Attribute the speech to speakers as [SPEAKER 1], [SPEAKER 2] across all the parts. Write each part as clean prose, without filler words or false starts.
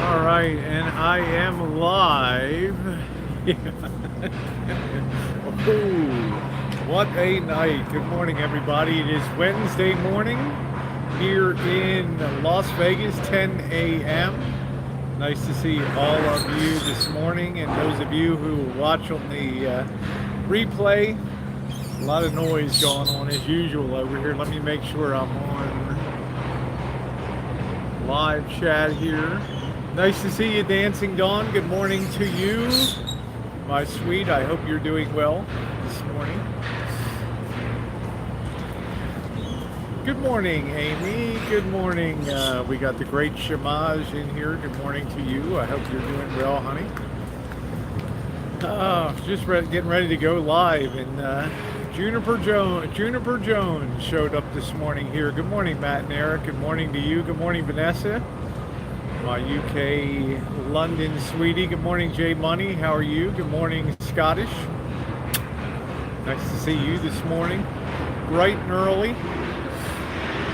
[SPEAKER 1] All right, and I am live. Ooh, what a night. Good morning, everybody. It is Wednesday morning here in Las Vegas, 10 a.m. Nice to see all of you this morning, and those of you who watch on the replay. A lot of noise going on as usual over here. Let me make sure I'm on live chat here. Nice to see you, Dancing Dawn. Good morning to you, my sweet. I hope you're doing well this morning. Good morning, Amy. Good morning. We got the great Shamaj in here. Good morning to you. I hope you're doing well, honey. Just getting ready to go live, and Juniper Jones showed up this morning here. Good morning, Matt and Eric. Good morning to you. Good morning, Vanessa, my UK London sweetie. Good morning, Jay Money. How are you? Good morning, Scottish. Nice to see you this morning, bright and early.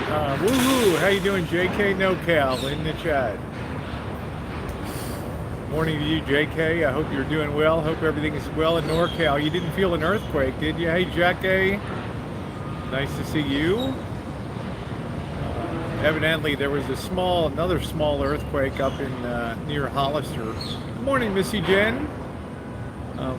[SPEAKER 1] Woohoo! How you doing, JK NoCal in the chat? Morning to you, JK. I hope you're doing well. Hope everything is well in NorCal. You didn't feel an earthquake, did you? Hey, Jack A. Nice to see you. Evidently, there was another small earthquake up in near Hollister. Good morning, Missy Jenn.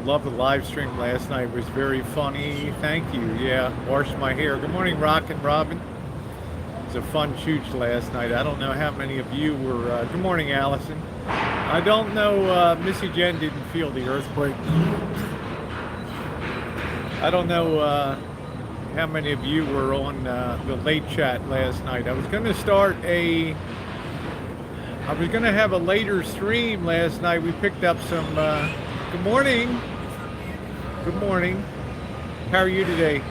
[SPEAKER 1] Loved the live stream last night. It was very funny. Thank you. Yeah, washed my hair. Good morning, Rock and Robin. It was a fun chooch last night. I don't know how many of you were. Good morning, Allison. I don't know, Missy Jenn didn't feel the earthquake. I don't know how many of you were on the late chat last night. I was going to have a later stream last night. We picked up some, good morning. Good morning. How are you today?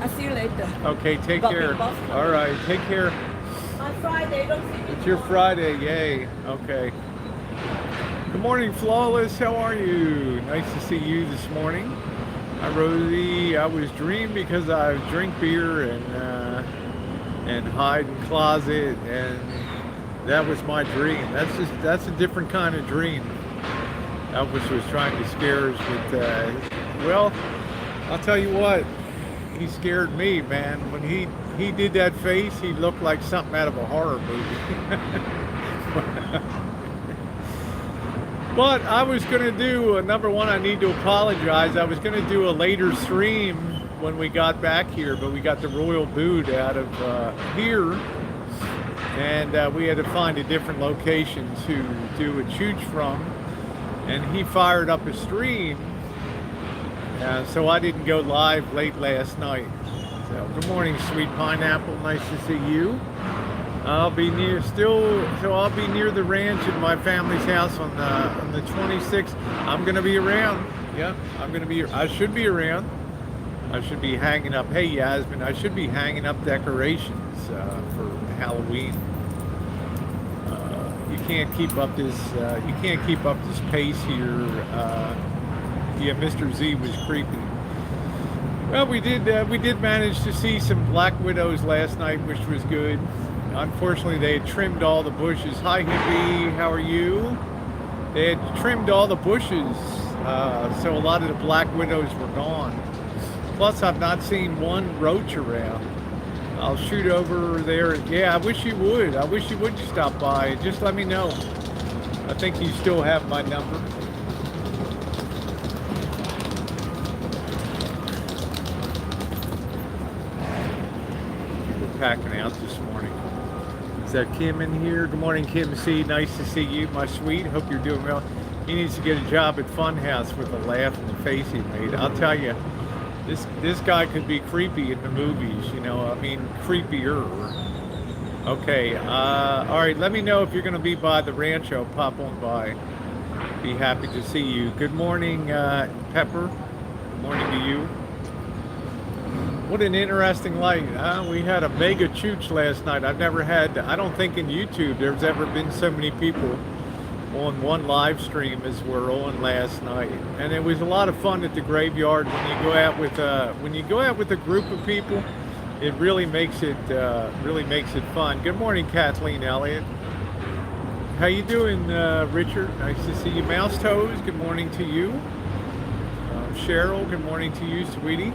[SPEAKER 2] I'll see you later.
[SPEAKER 1] Okay, take care. All right, take care.
[SPEAKER 2] On Friday, don't see me.
[SPEAKER 1] It's your Friday, yay. Okay. Good morning, Flawless. How are you? Nice to see you this morning. Hi, Rosie. I was dreamed because I drink beer and hide in closet, and that was my dream. That's a different kind of dream. Elvis was trying to scare us with, well, I'll tell you what. He scared me, man. When he did that face, he looked like something out of a horror movie. But I was going to do, number one, I need to apologize. I was going to do a later stream when we got back here, but we got the royal boot out of here, and we had to find a different location to do a chooch from, and he fired up a stream. So I didn't go live late last night. So good morning, Sweet Pineapple. Nice to see you. I'll be near the ranch in my family's house on the 26th. I'm gonna be around. Yeah, I should be around. I should be hanging up. Hey, Yasmin, I should be hanging up decorations for Halloween. You can't keep up this. You can't keep up this pace here. Yeah, Mr. Z was creepy. Well, we did manage to see some black widows last night, which was good. Unfortunately, they had trimmed all the bushes. Hi, Hippie, how are you? They had trimmed all the bushes, so a lot of the black widows were gone. Plus, I've not seen one roach around. I'll shoot over there. Yeah, I wish you would. I wish you would stop by. Just let me know. I think you still have my number. Packing out this morning. Is that Kim in here? Good morning, Kim C. Nice to see you, my sweet. Hope you're doing well. He needs to get a job at Funhouse with a laugh in the face he made. I'll tell you, this guy could be creepy in the movies, you know, I mean, creepier. Okay, all right, let me know if you're going to be by the Rancho. Pop on by. Be happy to see you. Good morning, Pepper. Good morning to you. What an interesting light, huh? We had a mega chooch last night. I don't think in YouTube there's ever been so many people on one live stream as were on last night. And it was a lot of fun at the graveyard when you go out with a group of people. it really makes it fun. Good morning, Kathleen Elliott. How you doing, Richard? Nice to see you. Mouse Toes, good morning to you. Cheryl, good morning to you, sweetie.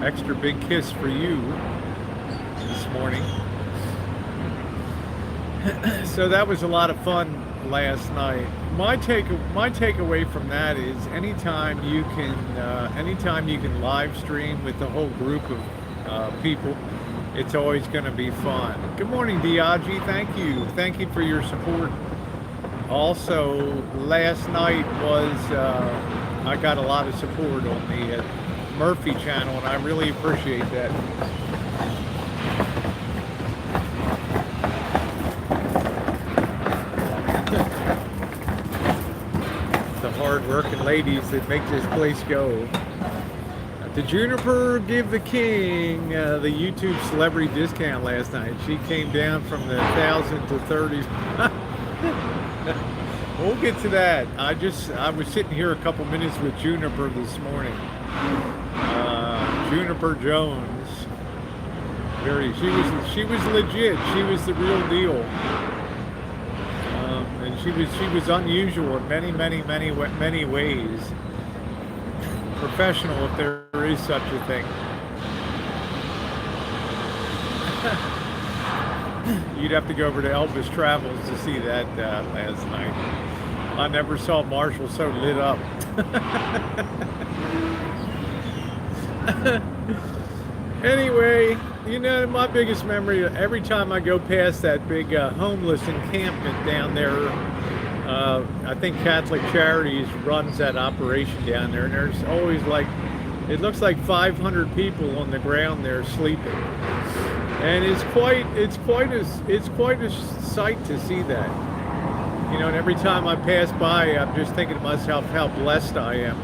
[SPEAKER 1] Extra big kiss for you this morning. So that was a lot of fun last night. My takeaway from that is anytime you can live stream with the whole group of people, it's always going to be fun. Good morning, Diagi. Thank you for your support. Also, last night was I got a lot of support on the Murphy channel, and I really appreciate that. The hard-working ladies that make this place go. Did Juniper give the king the YouTube celebrity discount last night? She came down from the 1,000 to 30. We'll get to that. I was sitting here a couple minutes with Juniper this morning. Juniper Jones. She was legit. She was the real deal. And she was unusual in many ways. Professional, if there is such a thing. You'd have to go over to Elvis Travels to see that last night. I never saw Marshall so lit up. Anyway, my biggest memory, every time I go past that big homeless encampment down there, I think Catholic Charities runs that operation down there, and there's always it looks like 500 people on the ground there sleeping, and it's quite a sight to see that. And every time I pass by, I'm just thinking to myself how blessed I am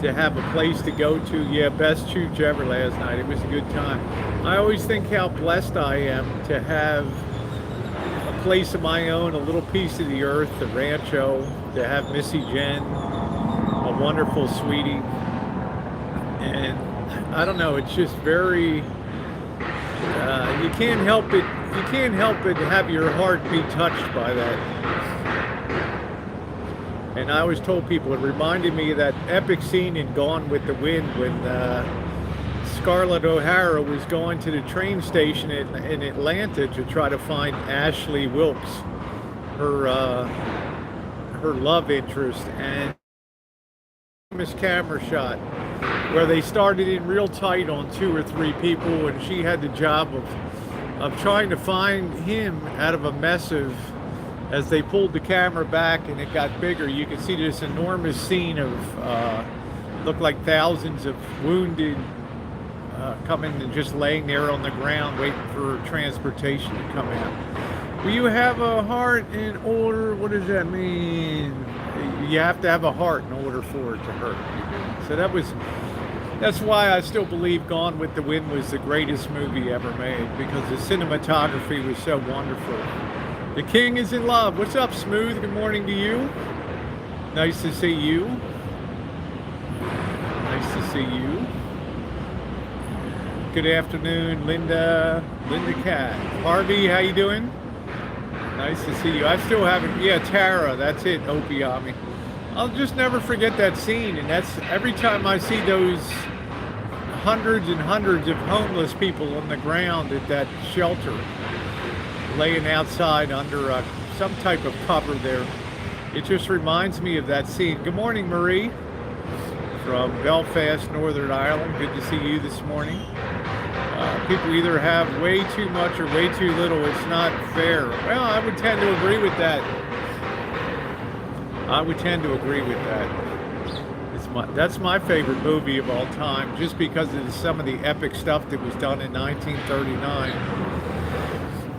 [SPEAKER 1] to have a place to go to. Yeah, best chooch ever last night. It was a good time. I always think how blessed I am to have a place of my own, a little piece of the earth, the Rancho, to have Missy Jenn, a wonderful sweetie. And I don't know, it's just very, you can't help it to have your heart be touched by that. And I always told people, it reminded me of that epic scene in Gone with the Wind when Scarlett O'Hara was going to the train station in Atlanta to try to find Ashley Wilkes, her love interest, and famous camera shot where they started in real tight on 2 or 3 people, and she had the job of trying to find him out of a mess of. As they pulled the camera back and it got bigger, you could see this enormous scene of looked like thousands of wounded coming and just laying there on the ground waiting for transportation to come in. Will you have a heart in order? What does that mean? You have to have a heart in order for it to hurt. So that's why I still believe Gone with the Wind was the greatest movie ever made, because the cinematography was so wonderful. The king is in love. What's up, Smooth? Good morning to you. Nice to see you. Nice to see you. Good afternoon, Linda Cat. Harvey, how you doing? Nice to see you. I still haven't, Tara, that's it, Opiami. I'll just never forget that scene, and that's every time I see those hundreds and hundreds of homeless people on the ground at that shelter, laying outside under some type of cover there. It just reminds me of that scene. Good morning, Marie, from Belfast, Northern Ireland. Good to see you this morning. People either have way too much or way too little. It's not fair. Well, I would tend to agree with that. That's my favorite movie of all time, just because of some of the epic stuff that was done in 1939.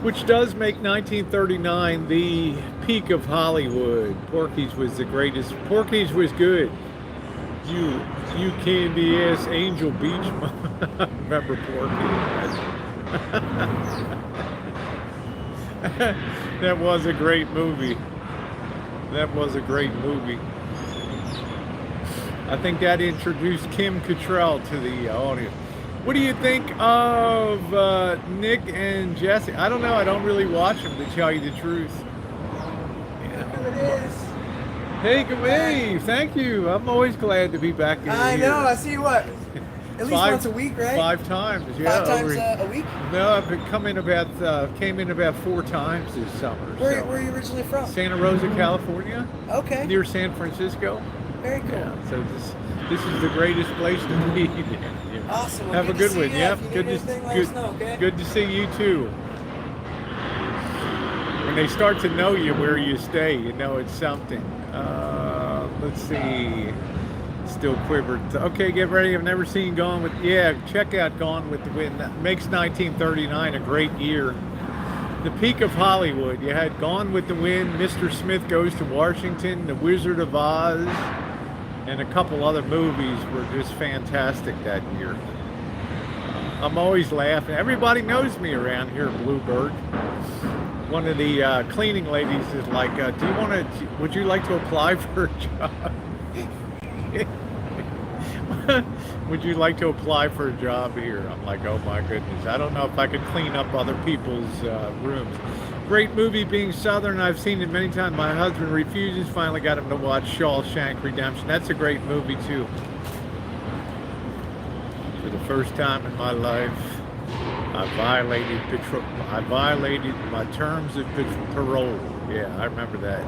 [SPEAKER 1] Which does make 1939 the peak of Hollywood. Porky's was the greatest. Porky's was good. You candy ass Angel Beach. Remember Porky? That was a great movie. I think that introduced Kim Cattrall to the audience. What do you think of Nick and Jesse? I don't know. I don't really watch them, to tell you the truth.
[SPEAKER 3] Look who it is.
[SPEAKER 1] Hey, hey, thank you. I'm always glad to be back in
[SPEAKER 3] I
[SPEAKER 1] here.
[SPEAKER 3] know. I see you what? At least once a week, right?
[SPEAKER 1] 5 times, yeah.
[SPEAKER 3] 5 times a week?
[SPEAKER 1] No, I've been came in about 4 times this summer.
[SPEAKER 3] Where are you originally from?
[SPEAKER 1] Santa Rosa, California.
[SPEAKER 3] Okay.
[SPEAKER 1] Near San Francisco.
[SPEAKER 3] Very cool.
[SPEAKER 1] Yeah, so this is the greatest place to be.
[SPEAKER 3] Awesome. Well,
[SPEAKER 1] Have a good one. Yep.
[SPEAKER 3] Good to okay?
[SPEAKER 1] Good to see you too. When they start to know you where you stay, you know it's something. Let's see. Still quivered. Okay, get ready. I've never seen Gone with. Yeah, check out Gone with the Wind. That makes 1939 a great year. The peak of Hollywood. You had Gone with the Wind, Mr. Smith Goes to Washington, The Wizard of Oz, and a couple other movies were just fantastic that year. I'm always laughing. Everybody knows me around here, Bluebird. One of the cleaning ladies is like, "Do you want to? Would you like to apply for a job? Would you like to apply for a job here?" I'm like, "Oh my goodness! I don't know if I could clean up other people's rooms." Great movie, being Southern. I've seen it many times. My husband refuses. Finally got him to watch Shawshank Redemption. That's a great movie too. For the first time in my life, I violated my terms of parole. Yeah, I remember that.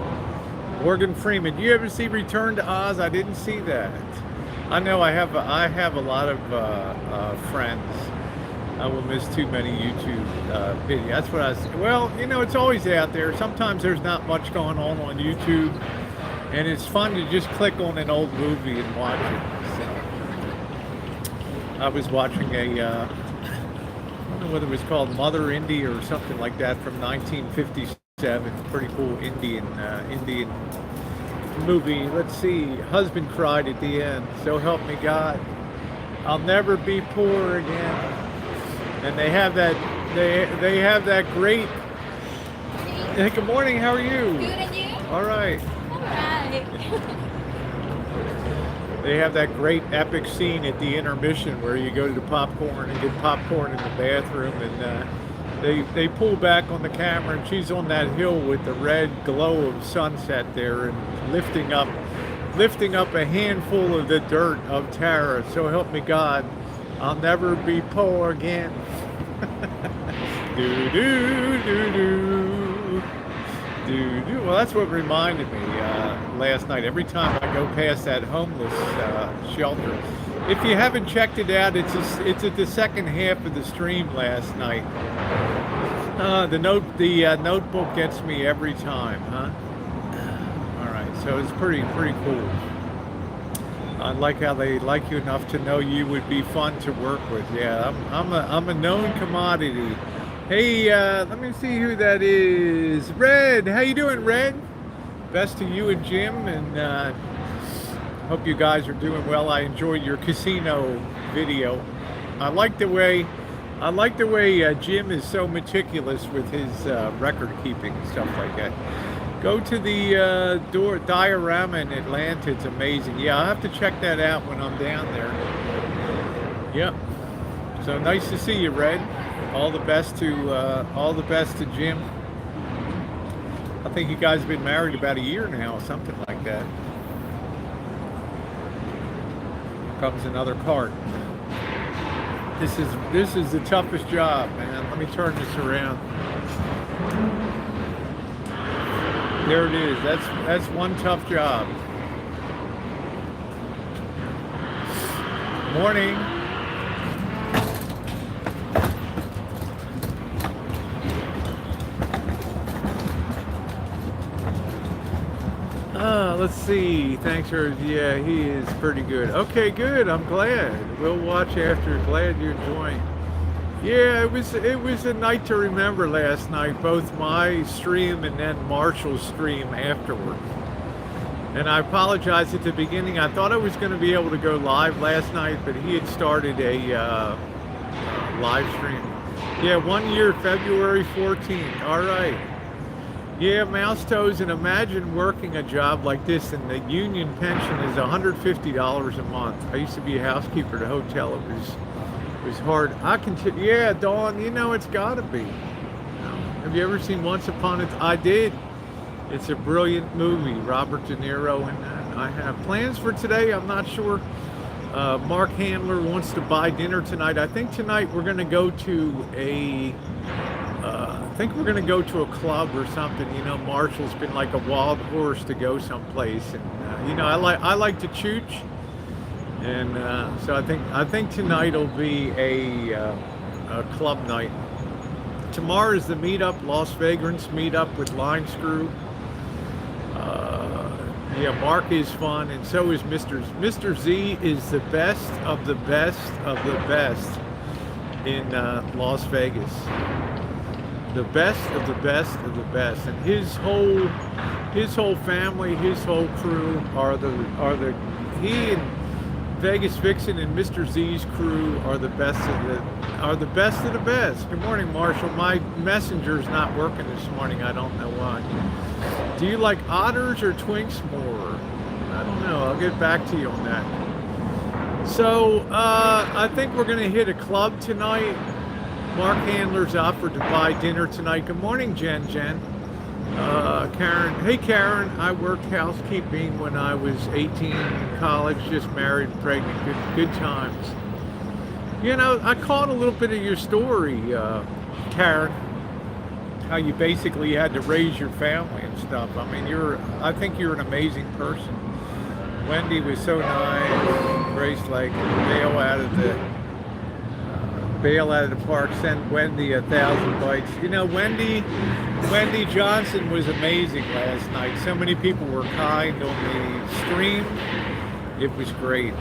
[SPEAKER 1] Morgan Freeman. Do you ever see Return to Oz? I didn't see that. I know I have a lot of friends. I will miss too many YouTube videos. That's what I say. Well, you know, it's always out there. Sometimes there's not much going on YouTube, and it's fun to just click on an old movie and watch it. So, I was watching I don't know whether it was called Mother India or something like that from 1957. Pretty cool Indian movie. Let's see. Husband cried at the end. So help me God, I'll never be poor again. And they have that great. Hey, good morning. How are you?
[SPEAKER 4] Good, and you?
[SPEAKER 1] All right.
[SPEAKER 4] All right.
[SPEAKER 1] They have that great epic scene at the intermission where you go to the popcorn and get popcorn in the bathroom, and they pull back on the camera, and she's on that hill with the red glow of sunset there, and lifting up a handful of the dirt of Tara. So help me God, I'll never be poor again. do do do do do do. Well, that's what reminded me last night. Every time I go past that homeless shelter, if you haven't checked it out, it's at the second half of the stream last night. The notebook gets me every time, huh? All right, so it's pretty cool. I like how they like you enough to know you would be fun to work with. Yeah, I'm a known commodity. Hey, let me see who that is. Red, how you doing, Red? Best to you and Jim, and hope you guys are doing well. I enjoyed your casino video. I like the way Jim is so meticulous with his record keeping and stuff like that. Go to the diorama in Atlanta. It's amazing. Yeah, I'll have to check that out when I'm down there. Yep. So nice to see you, Red. All the best to Jim. I think you guys have been married about a year now, something like that. Comes another cart. This is the toughest job, man. Let me turn this around. There it is. That's one tough job. Morning. Let's see. Thanks for, yeah, he is pretty good. Okay, good. I'm glad. We'll watch after. Glad you're enjoying. Yeah, it was a night to remember last night, both my stream and then Marshall's stream afterward. And I apologize at the beginning. I thought I was going to be able to go live last night, but he had started a live stream. Yeah, 1 year, February 14th. All right. Yeah, mouse toes, and imagine working a job like this, and the union pension is $150 a month. I used to be a housekeeper at a hotel. It It was hard. Yeah, Dawn, you know it's got to be. Have you ever seen Once Upon a Time? I did. It's a brilliant movie. Robert De Niro and I have plans for today. I'm not sure. Mark Handler wants to buy dinner tonight. I think tonight we're going to go to a club or something. You know, Marshall's been like a wild horse to go someplace, and you know, I like to chooch, and so I think tonight will be a club night. Tomorrow is the meetup, Las Vagrants meetup with Line Screw. Yeah, Mark is fun, and so is Mr. Z is the best of the best of the best in Las Vegas. The best of the best of the best, and his whole family, his whole crew he and Vegas Vixen and Mr. Z's crew are the best of the best. Good morning, Marshall. My messenger's not working this morning. I don't know why. Do you like otters or twinks more? I don't know. I'll get back to you on that. So I think we're gonna hit a club tonight. Mark Handler's offered to buy dinner tonight. Good morning, Jen. Karen. Hey, Karen. I worked housekeeping when I was 18 in college, just married and pregnant. Good times. You know, I caught a little bit of your story, Karen. How you basically had to raise your family and stuff. I mean, I think you're an amazing person. Wendy was so nice. Grace like bail out of the park, send Wendy 1,000 bites. You know, Wendy Johnson was amazing last night. So many people were kind on the stream. It was great.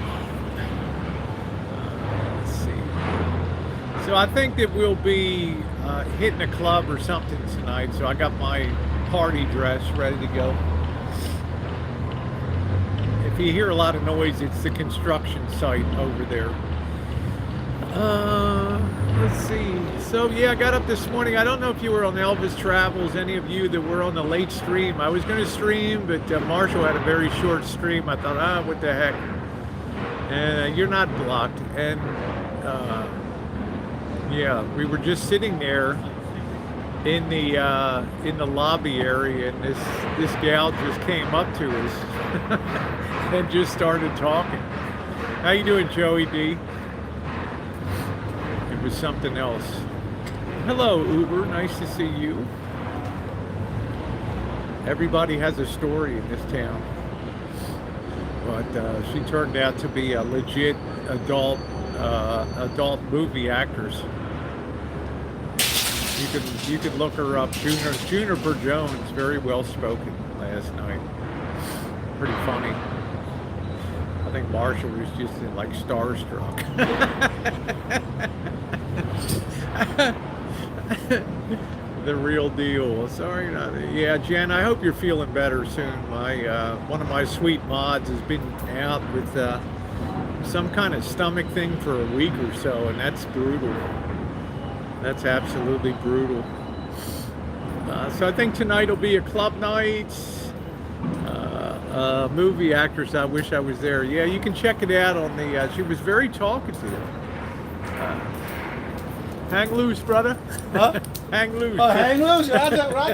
[SPEAKER 1] Let's see. So I think that we'll be hitting a club or something tonight. So I got my party dress ready to go. If you hear a lot of noise, it's the construction site over there. Let's see. So yeah, I got up this morning. I don't know if you were on Elvis Travels, any of you that were on the late stream. I was going to stream, but Marshall had a very short stream. I thought, what the heck? And you're not blocked. And yeah, we were just sitting there in the lobby area, and this gal just came up to us and just started talking. How you doing, Joey D? Was something else. Hello, Uber. Nice to see you. Everybody has a story in this town, but she turned out to be a legit adult movie actress. You can look her up. Juniper Jones, very well spoken last night. Pretty funny. I think Marshall was just like starstruck. The real deal. Sorry, yeah, Jen. I hope you're feeling better soon. One of my sweet mods has been out with some kind of stomach thing for a week or so, and that's brutal. That's absolutely brutal. So I think tonight will be a club night. Movie actress. I wish I was there. Yeah, you can check it out on the. She was very talkative. Hang loose, brother.
[SPEAKER 3] Huh?
[SPEAKER 1] Hang loose.
[SPEAKER 3] Oh, hang loose. Right.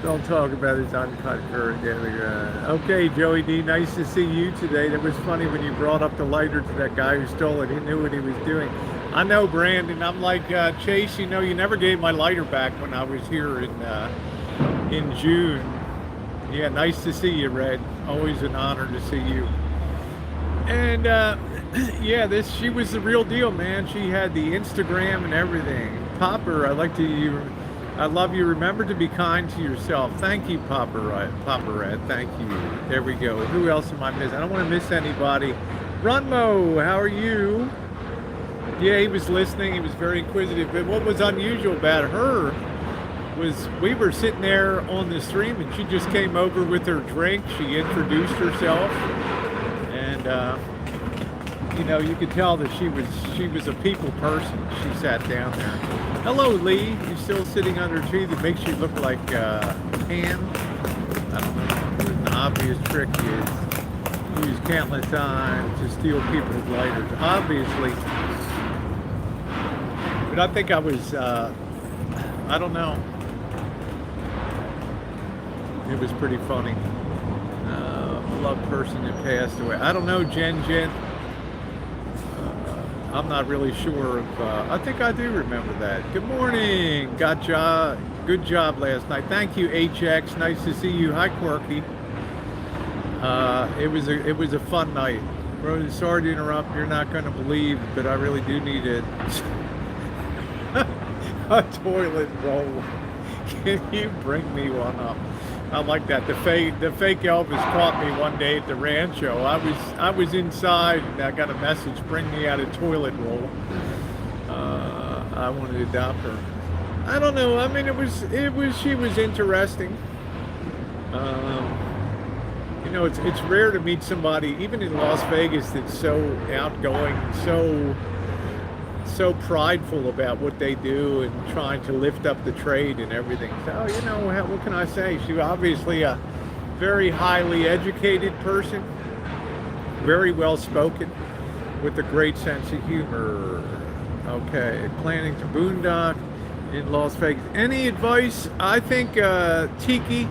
[SPEAKER 1] Don't talk about his uncut current. Okay, Joey D, nice to see you today. That was funny when you brought up the lighter to that guy who stole it. He knew what he was doing. I know, Brandon. I'm like, Chase, you know, you never gave my lighter back when I was here in June. Yeah, nice to see you, Red. Always an honor to see you. And yeah, she was the real deal, man. She had the Instagram and everything. Popper, I love you. Remember to be kind to yourself. Thank you, Popper Red. Thank you. There we go. Who else am I missing? I don't want to miss anybody. Runmo, how are you? Yeah, he was listening. He was very inquisitive. But what was unusual about her was we were sitting there on the stream, and she just came over with her drink. She introduced herself, and you know, you could tell that she was a people person. She sat down there. Hello, Lee. You're still sitting under a tree that makes you look like Pan. I don't know what an obvious trick is. used countless times to steal people's lighters, obviously. But I think I was, I don't know. It was pretty funny. Beloved person that passed away. I don't know, Jen. I'm not really sure of, I think I do remember that. Good morning. Good job last night. Thank you, HX. Nice to see you. Hi, Quirky. It was a fun night. Rosie, sorry to interrupt. You're not going to believe, but I really do need a toilet roll. Can you bring me one up? I like that. The fake Elvis caught me one day at the Rancho. I was inside and I got a message, bring me out a toilet roll. I wanted to adopt her. I don't know. I mean, she was interesting. You know, it's rare to meet somebody, even in Las Vegas, that's so outgoing, so prideful about what they do and trying to lift up the trade and everything. So, you know, what can I say? She's obviously a very highly educated person, very well spoken, with a great sense of humor. Okay, planning to boondock in Las Vegas. Any advice? I think Tiki,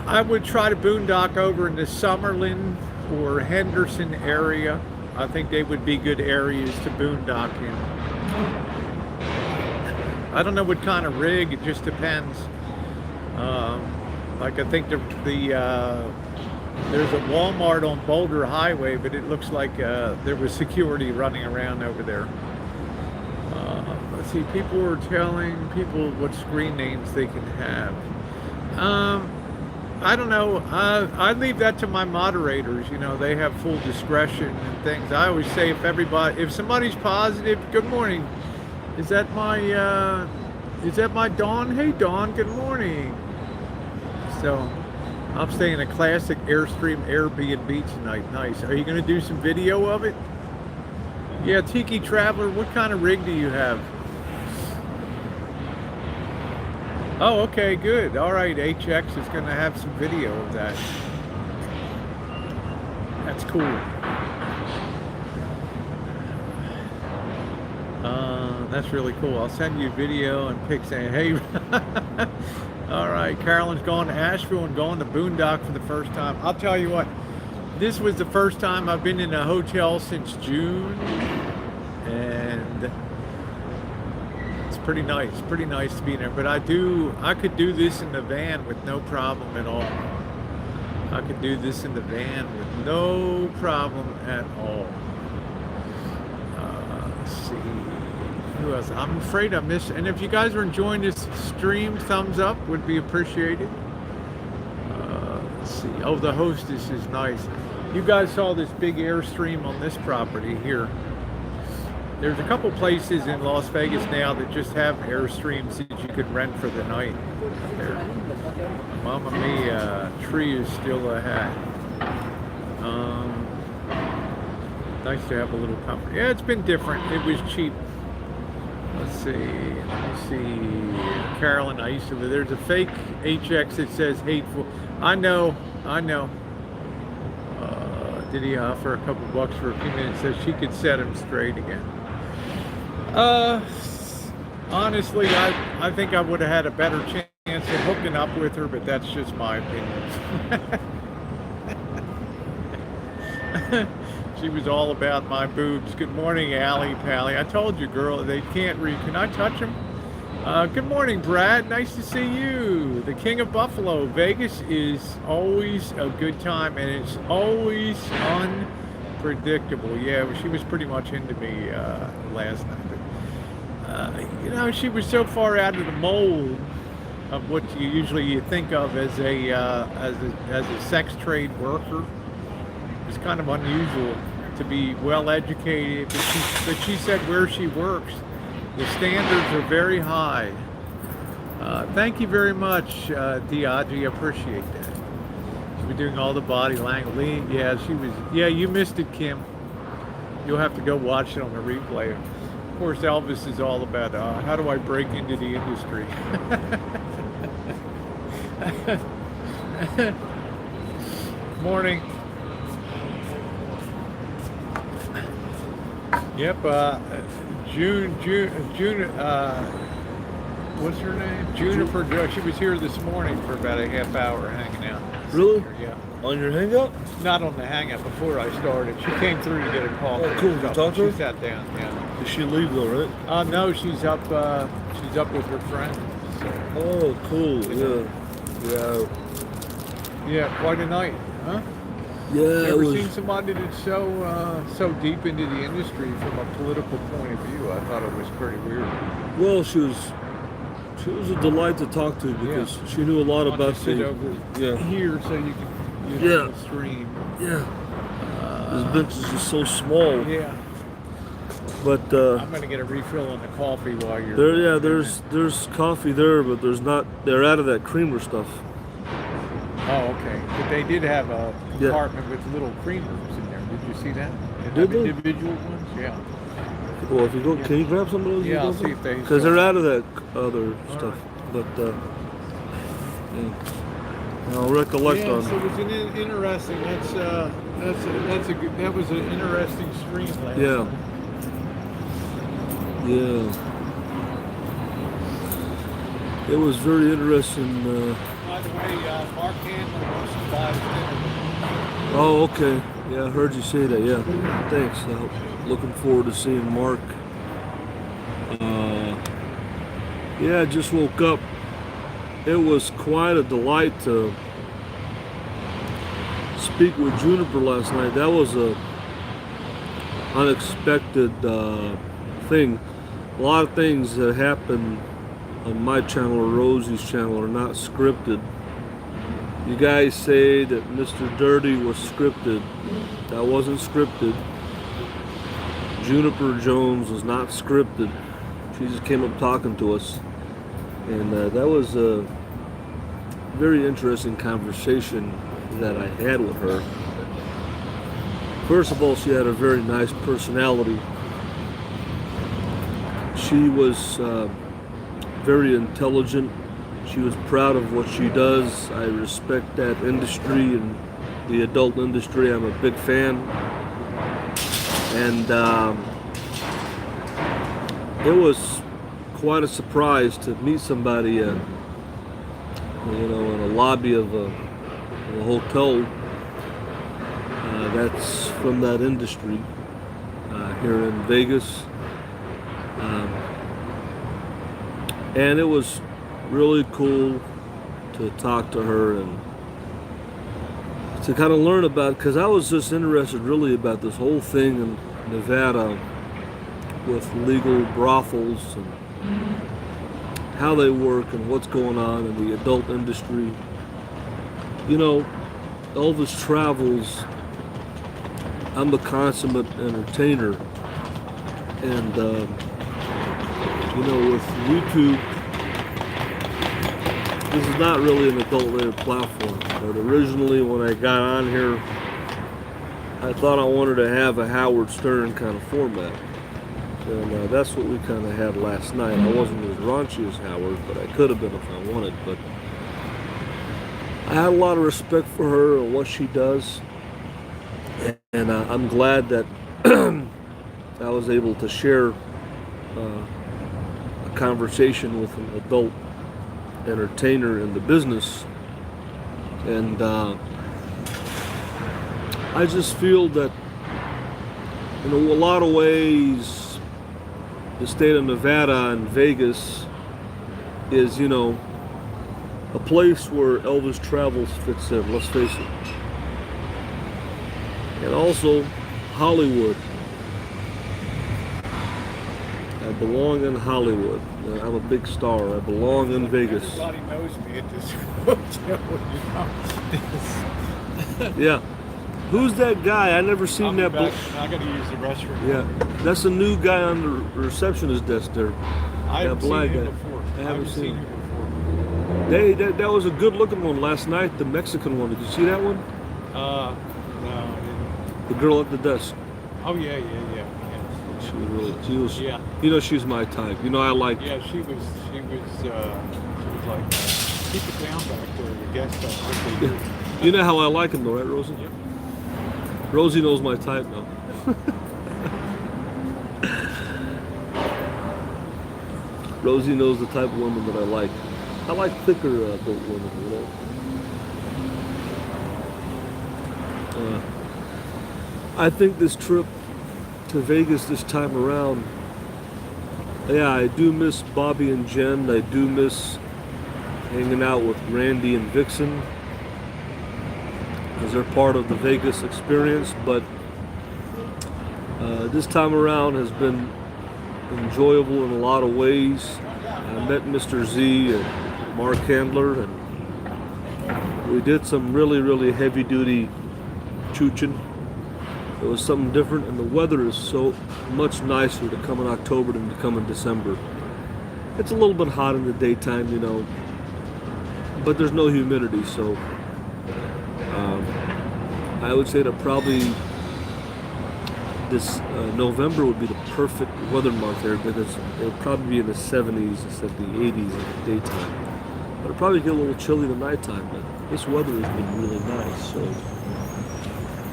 [SPEAKER 1] I would try to boondock over in the Summerlin or Henderson area. I think they would be good areas to boondock in. I don't know what kind of rig, it just depends. Like I think there's a Walmart on Boulder Highway, but it looks like there was security running around over there. Let's see, people were telling people what screen names they can have. I don't know. I leave that to my moderators. You know, they have full discretion and things. I always say if somebody's positive, good morning. Is that my Dawn? Hey Dawn, good morning. So I'm staying in a classic Airstream Airbnb tonight. Nice. Are you going to do some video of it? Yeah, Tiki Traveler, what kind of rig do you have? Oh, okay, good. All right, HX is going to have some video of that. That's cool. That's really cool. I'll send you a video and pic saying, hey. All right, Carolyn's going to Asheville and going to boondock for the first time. I'll tell you what, this was the first time I've been in a hotel since June, and it's pretty nice to be in there. But I could do this in the van with no problem at all. I could do this in the van with no problem at all. Let's see, who else? I'm afraid I missed, and if you guys are enjoying this stream, thumbs up would be appreciated. Let's see, oh, the hostess is nice. You guys saw this big Airstream on this property here. There's a couple places in Las Vegas now that just have Airstreams that you could rent for the night. There. Mamma mia, tree is still ahead. Nice to have a little comfort. Yeah, it's been different. It was cheap. Let's see. Let me see. Carolyn, I used to live. There's a fake HX that says hateful. I know. Did he offer a couple bucks for a few minutes? Says she could set him straight again. Honestly, I think I would have had a better chance of hooking up with her, but that's just my opinion. She was all about my boobs. Good morning, Allie Pally. I told you, girl, they can't read. Can I touch them? Good morning, Brad. Nice to see you. The King of Buffalo. Vegas is always a good time, and it's always unpredictable. Yeah, she was pretty much into me last night. But, you know, she was so far out of the mold of what you think of as a sex trade worker. It's kind of unusual to be well educated, but she said where she works, the standards are very high. Thank you very much, Diagi. I appreciate that. She's been doing all the body language. Yeah, she was. Yeah, you missed it, Kim. You'll have to go watch it on the replay. Of course, Elvis is all about how do I break into the industry. Morning. Yep. June. What's her name? Juniper. She was here this morning for about a half hour hanging out.
[SPEAKER 4] Really?
[SPEAKER 1] Yeah.
[SPEAKER 4] On your hangout?
[SPEAKER 1] Not on the hangout before I started. She came through to get a coffee.
[SPEAKER 4] Oh, cool. Did you talk to her?
[SPEAKER 1] She sat down. Yeah.
[SPEAKER 4] Did she leave though, right?
[SPEAKER 1] No, she's up. She's up with her friend. So,
[SPEAKER 4] Oh, cool. Yeah. Yeah.
[SPEAKER 1] yeah, quite a night, huh?
[SPEAKER 4] Yeah, it
[SPEAKER 1] Never
[SPEAKER 4] was.
[SPEAKER 1] seen somebody that's so deep into the industry from a political point of view. I thought it was pretty weird.
[SPEAKER 4] Well, she was a delight to talk to because she knew a lot
[SPEAKER 1] Why don't
[SPEAKER 4] about
[SPEAKER 1] you sit
[SPEAKER 4] the.
[SPEAKER 1] over
[SPEAKER 4] Yeah.
[SPEAKER 1] here so you can
[SPEAKER 4] Yeah.
[SPEAKER 1] the stream.
[SPEAKER 4] Yeah. This bench is just so small.
[SPEAKER 1] Yeah.
[SPEAKER 4] But
[SPEAKER 1] I'm gonna get a refill on the coffee while you're
[SPEAKER 4] there, yeah, there's coffee there, but there's not. They're out of that creamer stuff.
[SPEAKER 1] Oh, okay. But they did have a
[SPEAKER 4] Yeah.
[SPEAKER 1] compartment with little creamers in there. Did you see that?
[SPEAKER 4] Did they?
[SPEAKER 1] Individual ones? Yeah.
[SPEAKER 4] Well, if you go, can you grab some of those?
[SPEAKER 1] Yeah, I'll see if they.
[SPEAKER 4] Because they're out of that other
[SPEAKER 1] All
[SPEAKER 4] stuff. But I'll recollect
[SPEAKER 1] Yeah,
[SPEAKER 4] on.
[SPEAKER 1] so it was an interesting. That's a good. That was an interesting stream last
[SPEAKER 4] Yeah.
[SPEAKER 1] night.
[SPEAKER 4] Yeah. It was very interesting.
[SPEAKER 1] By the way, Mark Hanlon wants to buy his dinner.
[SPEAKER 4] Oh, okay. Yeah, I heard you say that. Yeah. Thanks. Looking forward to seeing Mark. Yeah, I just woke up. It was quite a delight to speak with Juniper last night. That was a unexpected thing. A lot of things that happen on my channel or Rosie's channel are not scripted. You guys say that Mr. Dirty was scripted. That wasn't scripted. Juniper Jones was not scripted. She just came up talking to us. And that was a very interesting conversation that I had with her. First of all, she had a very nice personality. She was very intelligent. She was proud of what she does. I respect that industry and the adult industry. I'm a big fan. And it was quite a surprise to meet somebody, in a lobby of a hotel that's from that industry here in Vegas. And it was really cool to talk to her and to kind of learn about, because I was just interested really about this whole thing in Nevada with legal brothels and how they work and what's going on in the adult industry. You know, Elvis travels. I'm a consummate entertainer, and with YouTube, this is not really an adult-rated platform. But originally, when I got on here, I thought I wanted to have a Howard Stern kind of format. And that's what we kind of had last night. I wasn't as raunchy as Howard, but I could have been if I wanted. But I had a lot of respect for her and what she does. And I'm glad that I was able to share a conversation with an adult entertainer in the business. And I just feel that in a lot of ways, the state of Nevada and Vegas is, a place where Elvis Travels fits in, let's face it. And also Hollywood. I belong in Hollywood. I'm a big star. I belong in Vegas.
[SPEAKER 1] Everybody knows me at this hotel.
[SPEAKER 4] Yeah. Who's that guy? I never seen that.
[SPEAKER 1] I gotta use the restroom.
[SPEAKER 4] Yeah, that's a new guy on the receptionist desk there.
[SPEAKER 1] I haven't
[SPEAKER 4] black
[SPEAKER 1] seen him
[SPEAKER 4] guy.
[SPEAKER 1] before.
[SPEAKER 4] I haven't seen
[SPEAKER 1] him before.
[SPEAKER 4] That was a good looking one last night. The Mexican one. Did you see that one?
[SPEAKER 1] No, I didn't.
[SPEAKER 4] The girl at the desk.
[SPEAKER 1] Oh yeah.
[SPEAKER 4] She was.
[SPEAKER 1] Yeah.
[SPEAKER 4] She's my type. I like.
[SPEAKER 1] Yeah, she was like, keep it down back there. The guest stuff. What they do.
[SPEAKER 4] You know how I like him though, right, Rosie?
[SPEAKER 1] Yep.
[SPEAKER 4] Rosie knows my type now. Rosie knows the type of woman that I like. I like thicker built women, you know. I think this trip to Vegas this time around, yeah, I do miss Bobby and Jen. I do miss hanging out with Randy and Vixen, because they're part of the Vegas experience, but this time around has been enjoyable in a lot of ways. I met Mr. Z and Mark Handler, and we did some really, really heavy duty chooching. It was something different, and the weather is so much nicer to come in October than to come in December. It's a little bit hot in the daytime, you know, but there's no humidity, so I would say that probably this November would be the perfect weather month there, because it would probably be in the 70s instead of the 80s in the daytime. But it'll probably get a little chilly the nighttime, but this weather has been really nice, so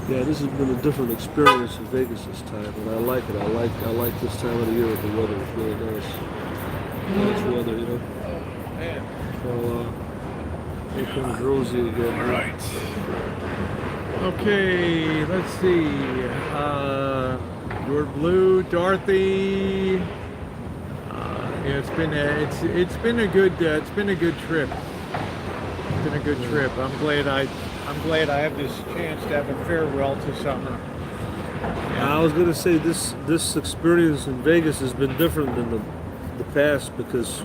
[SPEAKER 4] yeah, this has been a different experience in Vegas this time, and I like it. I like this time of the year. The weather is really nice. Nice weather, you know. So here comes Rosie again.
[SPEAKER 1] All right. Okay, let's see. Your Blue, Dorothy. Yeah, it's been a good trip. It's been a good trip. I'm glad I have this chance to have a farewell to summer.
[SPEAKER 4] I was gonna say this experience in Vegas has been different than the past, because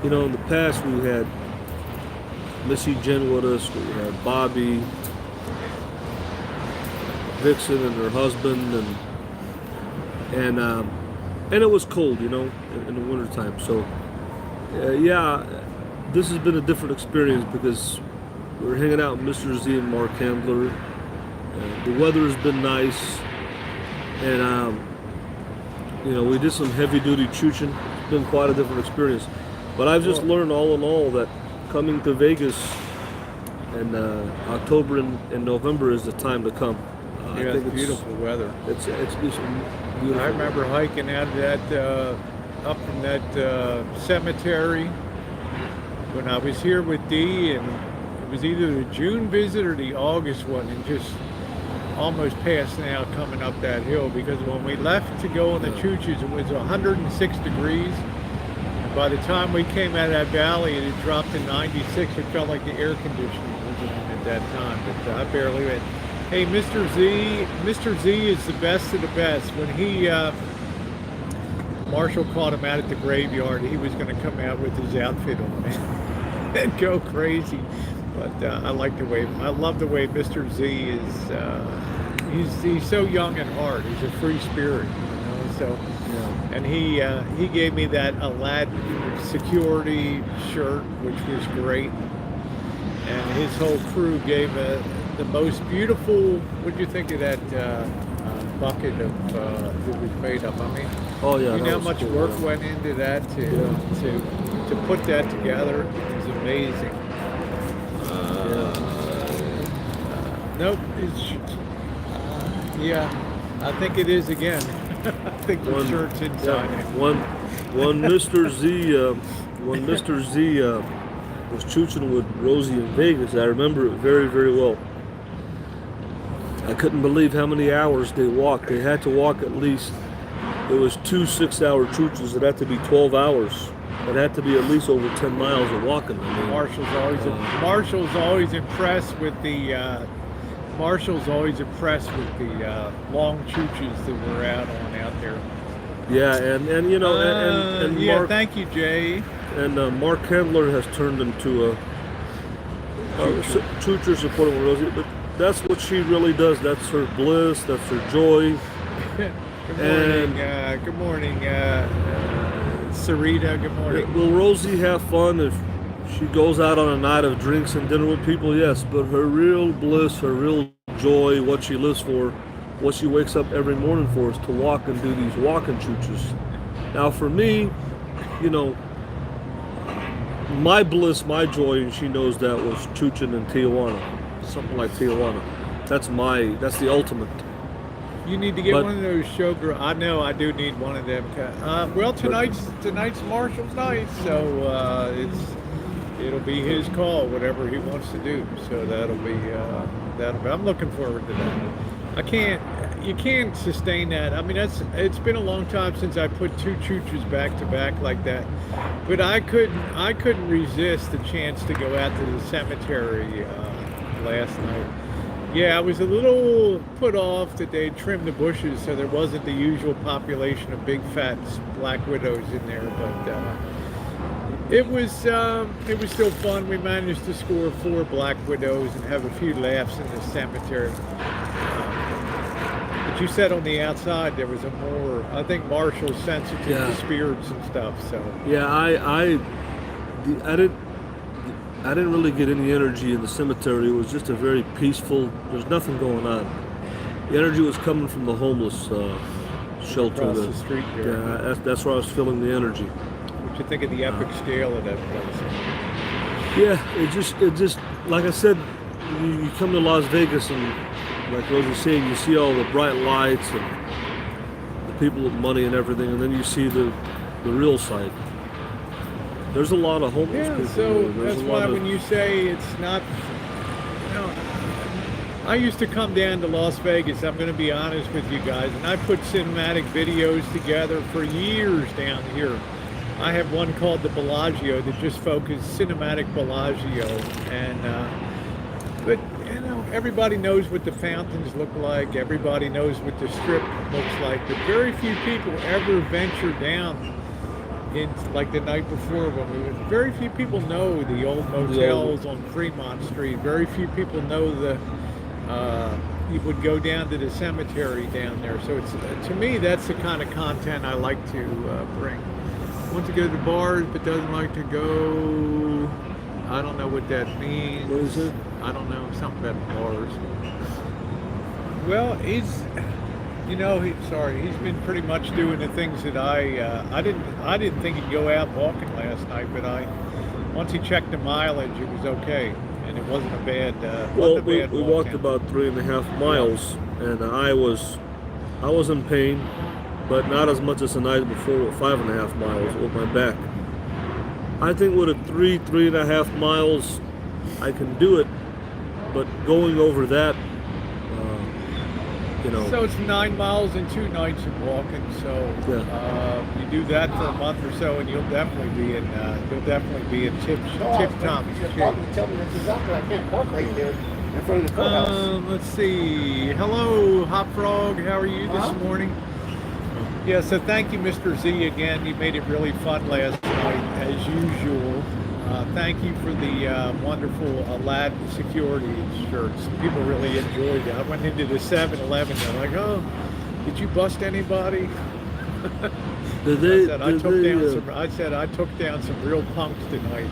[SPEAKER 4] you know, in the past we had Missy Jenn with us, we had Bobby, Vixen and her husband, and it was cold, you know, in the wintertime. So yeah, this has been a different experience because we're hanging out with Mr. Z and Mark Handler. The weather has been nice, and you know, we did some heavy duty chooching. It's been quite a different experience. But I've just learned all in all that coming to Vegas in October and November is the time to come.
[SPEAKER 1] Yeah,
[SPEAKER 4] I think
[SPEAKER 1] it's beautiful weather.
[SPEAKER 4] It's beautiful.
[SPEAKER 1] I remember hiking out of that up from that cemetery when I was here with Dee, and it was either the June visit or the August one, and just almost passing out coming up that hill, because when we left to go on the chooches, it was 106 degrees. And by the time we came out of that valley, it had dropped to 96. It felt like the air conditioning was on at that time, but I barely went. Hey, Mr. Z is the best of the best. When Marshall caught him out at the graveyard, he was going to come out with his outfit on and go crazy. But I love the way Mr. Z is. He's so young at heart. He's a free spirit, you know. So, yeah. And he gave me that Aladdin security shirt, which was great. And his whole crew gave the most beautiful. What do you think of that bucket of that was made up? I mean,
[SPEAKER 4] oh yeah,
[SPEAKER 1] you know how much work went into that to put that together. It was amazing. Nope. Yeah, I think it is again. I think the shirt's inside it.
[SPEAKER 4] When Mr. Z was chooching with Rosie in Vegas, I remember it very, very well. I couldn't believe how many hours they walked. They had to walk at least, it was 2 6-hour chooches. It had to be 12 hours. It had to be at least over 10 miles of walking. I mean,
[SPEAKER 1] Marshall's always impressed with the long chooches that we're out there.
[SPEAKER 4] Yeah, and you know, and
[SPEAKER 1] yeah,
[SPEAKER 4] Mark,
[SPEAKER 1] thank you, Jay.
[SPEAKER 4] And Mark Handler has turned into a choocher supporting Rosie, but that's what she really does. That's her bliss. That's her joy.
[SPEAKER 1] Good morning, Sarita. Good morning.
[SPEAKER 4] Will Rosie have fun if she goes out on a night of drinks and dinner with people? Yes, but her real bliss, her real joy, what she lives for, what she wakes up every morning for, is to walk and do these walking chooches. Now for me, you know, my bliss, my joy, and she knows that, was chooching in Tijuana, something like Tijuana. That's the ultimate.
[SPEAKER 1] You need to get
[SPEAKER 4] But-
[SPEAKER 1] one of those showgirl. I know I do need one of them. Well, tonight's Marshall's night, so it'll be his call, whatever he wants to do. So that'll be. I'm looking forward to that. You can't sustain that. I mean, it's been a long time since I put two chooches back to back like that. But I couldn't resist the chance to go out to the cemetery last night. Yeah, I was a little put off that they trimmed the bushes so there wasn't the usual population of big fat black widows in there, but it was still fun. We managed to score 4 black widows and have a few laughs in the cemetery. But you said on the outside there was a more, I think Marshall's sensitive to spirits and stuff. So
[SPEAKER 4] yeah, I didn't really get any energy in the cemetery. It was just a very peaceful. There's nothing going on. The energy was coming from the homeless shelter.
[SPEAKER 1] across the street there.
[SPEAKER 4] Yeah, that's where I was feeling the energy.
[SPEAKER 1] What you think of the epic scale of that place?
[SPEAKER 4] Yeah, it just like I said, you come to Las Vegas and like Rosie was saying, you see all the bright lights and the people with money and everything, and then you see the real side. There's a lot of homeless
[SPEAKER 1] Yeah,
[SPEAKER 4] people.
[SPEAKER 1] so
[SPEAKER 4] There's
[SPEAKER 1] that's
[SPEAKER 4] a
[SPEAKER 1] why
[SPEAKER 4] lot
[SPEAKER 1] when you say it's not, I used to come down to Las Vegas, I'm going to be honest with you guys, and I put cinematic videos together for years down here. I have one called the Bellagio that just focused cinematic Bellagio, and but you know, everybody knows what the fountains look like, everybody knows what the strip looks like, but very few people ever venture down in, like the night before when we went. Very few people know the old motels on Fremont Street. Very few people know you would go down to the cemetery down there. So it's to me, that's the kind of content I like to bring. Wants to go to the bars but doesn't like to go. I don't know what that means.
[SPEAKER 4] What is it?
[SPEAKER 1] I don't know, something about bars. Well, he's been pretty much doing the things that I didn't think he'd go out walking last night, but once he checked the mileage, it was okay, and it wasn't a bad.
[SPEAKER 4] We walked about 3.5 miles, and I was in pain, but not as much as the night before with 5.5 miles with my back. I think with a 3.5 miles, I can do it, but going over that,
[SPEAKER 1] So it's 9 miles and 2 nights of walking. So you do that for a month or so, and you'll definitely be in tip top shape.
[SPEAKER 3] Tell me that's exactly. I can't park right there in front of the courthouse.
[SPEAKER 1] Let's see. Hello, Hot Frog. How are you this morning? Yeah, so thank you, Mr. Z, again. You made it really fun last night, as usual. Thank you for the wonderful Aladdin security shirts. People really enjoyed it. I went into the 7-Eleven. They're like, "Oh, did you bust anybody?" I said I took down some real punks tonight.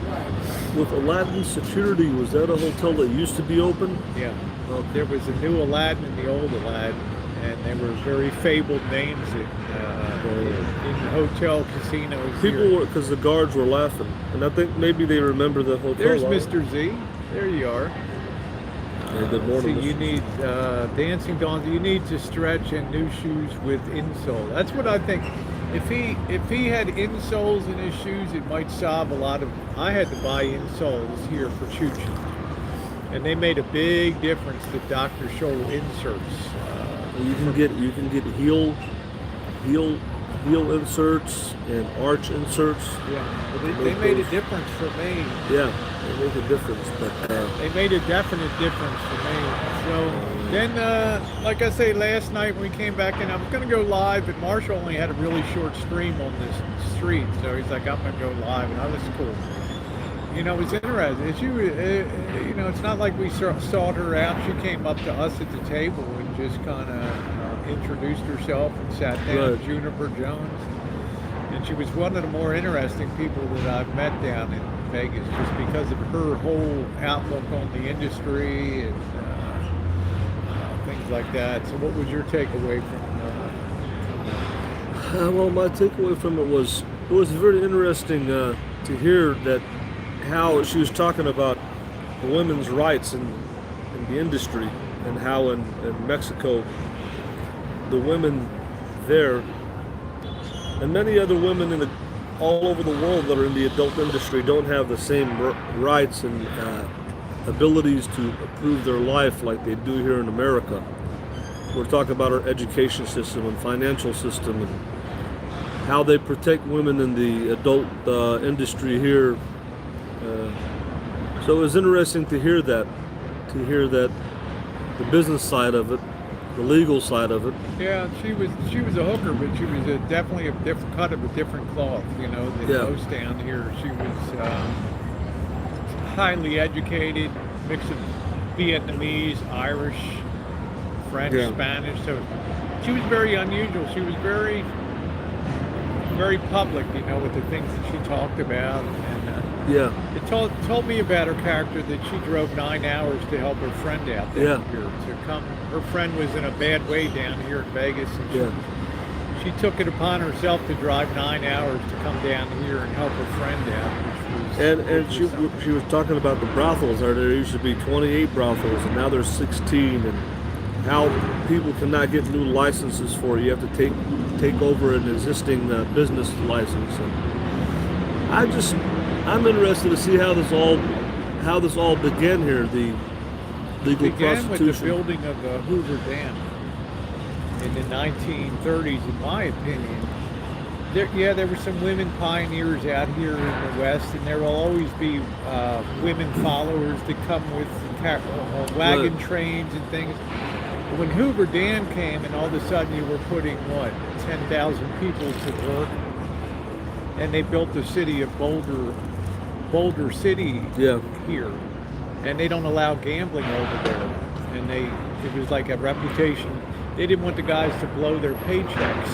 [SPEAKER 4] With Aladdin security, was that a hotel that used to be open?
[SPEAKER 1] Yeah. Well, there was a new Aladdin and the old Aladdin, and they were very fabled names in hotel casinos.
[SPEAKER 4] People were, because the guards were laughing, and I think maybe they remember the hotel.
[SPEAKER 1] There's Mr. Z. There you are.
[SPEAKER 4] Good morning.
[SPEAKER 1] So you need dancing dawn. You need to stretch and new shoes with insole. That's what I think. If he had insoles in his shoes, it might solve a lot of. I had to buy insoles here for choo-choo, and they made a big difference. The Dr. Scholl inserts.
[SPEAKER 4] You can get heel inserts and arch inserts.
[SPEAKER 1] Yeah, well, they made a difference for me.
[SPEAKER 4] Yeah, they make a difference. But
[SPEAKER 1] they made a definite difference for me. So then, like I say, last night when we came back in, I was going to go live, but Marshall only had a really short stream on this street, so he's like, I'm going to go live, and I was cool. You know, it's interesting. It's not like we sought her out. She came up to us at the table and just kind of introduced herself and sat down.
[SPEAKER 4] Right.
[SPEAKER 1] Juniper Jones, and she was one of the more interesting people that I've met down in Vegas, just because of her whole outlook on the industry and things like that. So, what was your takeaway from that?
[SPEAKER 4] Well, my takeaway from it was very interesting to hear that how she was talking about the women's rights in the industry, and how in Mexico the women there, and many other women all over the world that are in the adult industry don't have the same rights and abilities to improve their life like they do here in America. We're talking about our education system and financial system and how they protect women in the adult industry here. So it was interesting to hear that the business side of it, the legal side of it.
[SPEAKER 1] Yeah, she was a hooker, but she was definitely a different cut of a different cloth, than most down here. She was highly educated, mix of Vietnamese, Irish, French, Spanish. So she was very unusual. She was very, very public, with the things that she talked about. And it told me about her character that she drove 9 hours to help her friend out there here to come. Her friend was in a bad way down here in Vegas, and she took it upon herself to drive 9 hours to come down here and help her friend out.
[SPEAKER 4] And she was talking about the brothels. There used to be 28 brothels, and now there's 16. And how people cannot get new licenses for it. You have to take over an existing business license. And I'm interested to see how this all began here. The legal
[SPEAKER 1] prostitution. With the
[SPEAKER 4] prostitution.
[SPEAKER 1] building of the Hoover Dam in the 1930s, in my opinion. There were some women pioneers out here in the West, and there will always be women followers that come with wagon trains and things. When Hoover Dam came, and all of a sudden you were putting 10,000 people to work, and they built the city of Boulder City here, and they don't allow gambling over there, and it was like a reputation. They didn't want the guys to blow their paychecks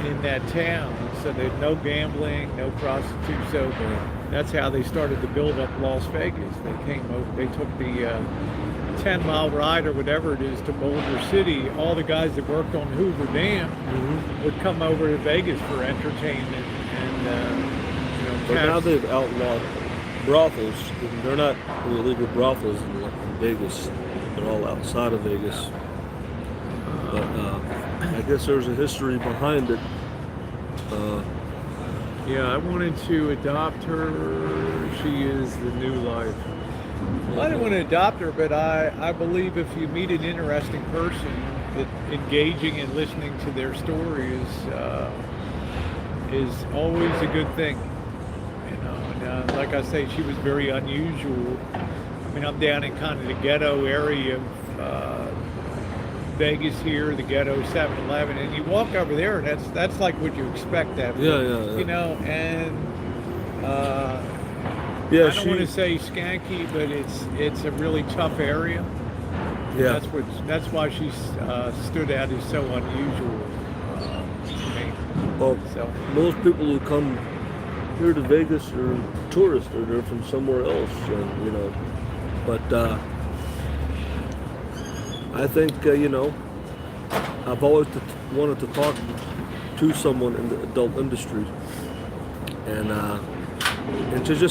[SPEAKER 1] in that town, so there's no gambling, no prostitution. So that's how they started to build up Las Vegas. They came over, they took the 10-mile ride or whatever it is to Boulder City. All the guys that worked on Hoover Dam would come over to Vegas for entertainment and
[SPEAKER 4] But now they've outlawed brothels. They're not illegal brothels in Vegas. They're all outside of Vegas. But I guess there's a history behind it.
[SPEAKER 1] I wanted to adopt her. She is the new life. Well, I didn't want to adopt her, but I believe if you meet an interesting person, that engaging and listening to their stories is always a good thing. And like I say, she was very unusual. I mean, I'm down in kind of the ghetto area of Vegas here, the ghetto 7-Eleven, and you walk over there, and that's like what you expect that. And I don't want to say skanky, but it's a really tough area.
[SPEAKER 4] Yeah.
[SPEAKER 1] That's why she stood out as so unusual to me.
[SPEAKER 4] Well, most people who come here to Vegas are tourists, or they're from somewhere else, But I think I've always wanted to talk to someone in the adult industry, and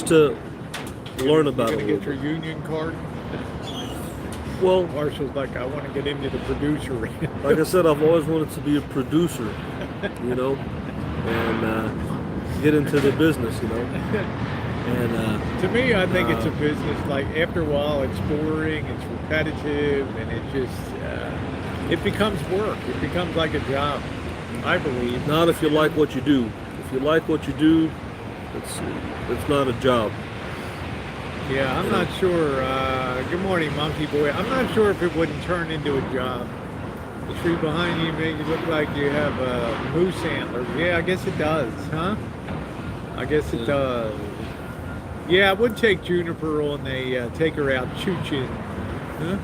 [SPEAKER 4] to learn about it.
[SPEAKER 1] You gonna get your union card?
[SPEAKER 4] Well,
[SPEAKER 1] Marshall's like, I want to get into the producer.
[SPEAKER 4] Like I said, I've always wanted to be a producer, and get into the business, And
[SPEAKER 1] to me, I think it's a business. Like after a while, it's boring, it's repetitive, and it just it becomes work. It becomes like a job, I believe.
[SPEAKER 4] Not if you like what you do. If you like what you do, it's not a job.
[SPEAKER 1] Yeah, I'm not sure. Good morning, Monkey Boy. I'm not sure if it wouldn't turn into a job. The tree behind you makes it look like you have moose antlers. Yeah, I guess it does, huh? I guess it does. Yeah, I would take Juniper on take her out choo-chin. Huh?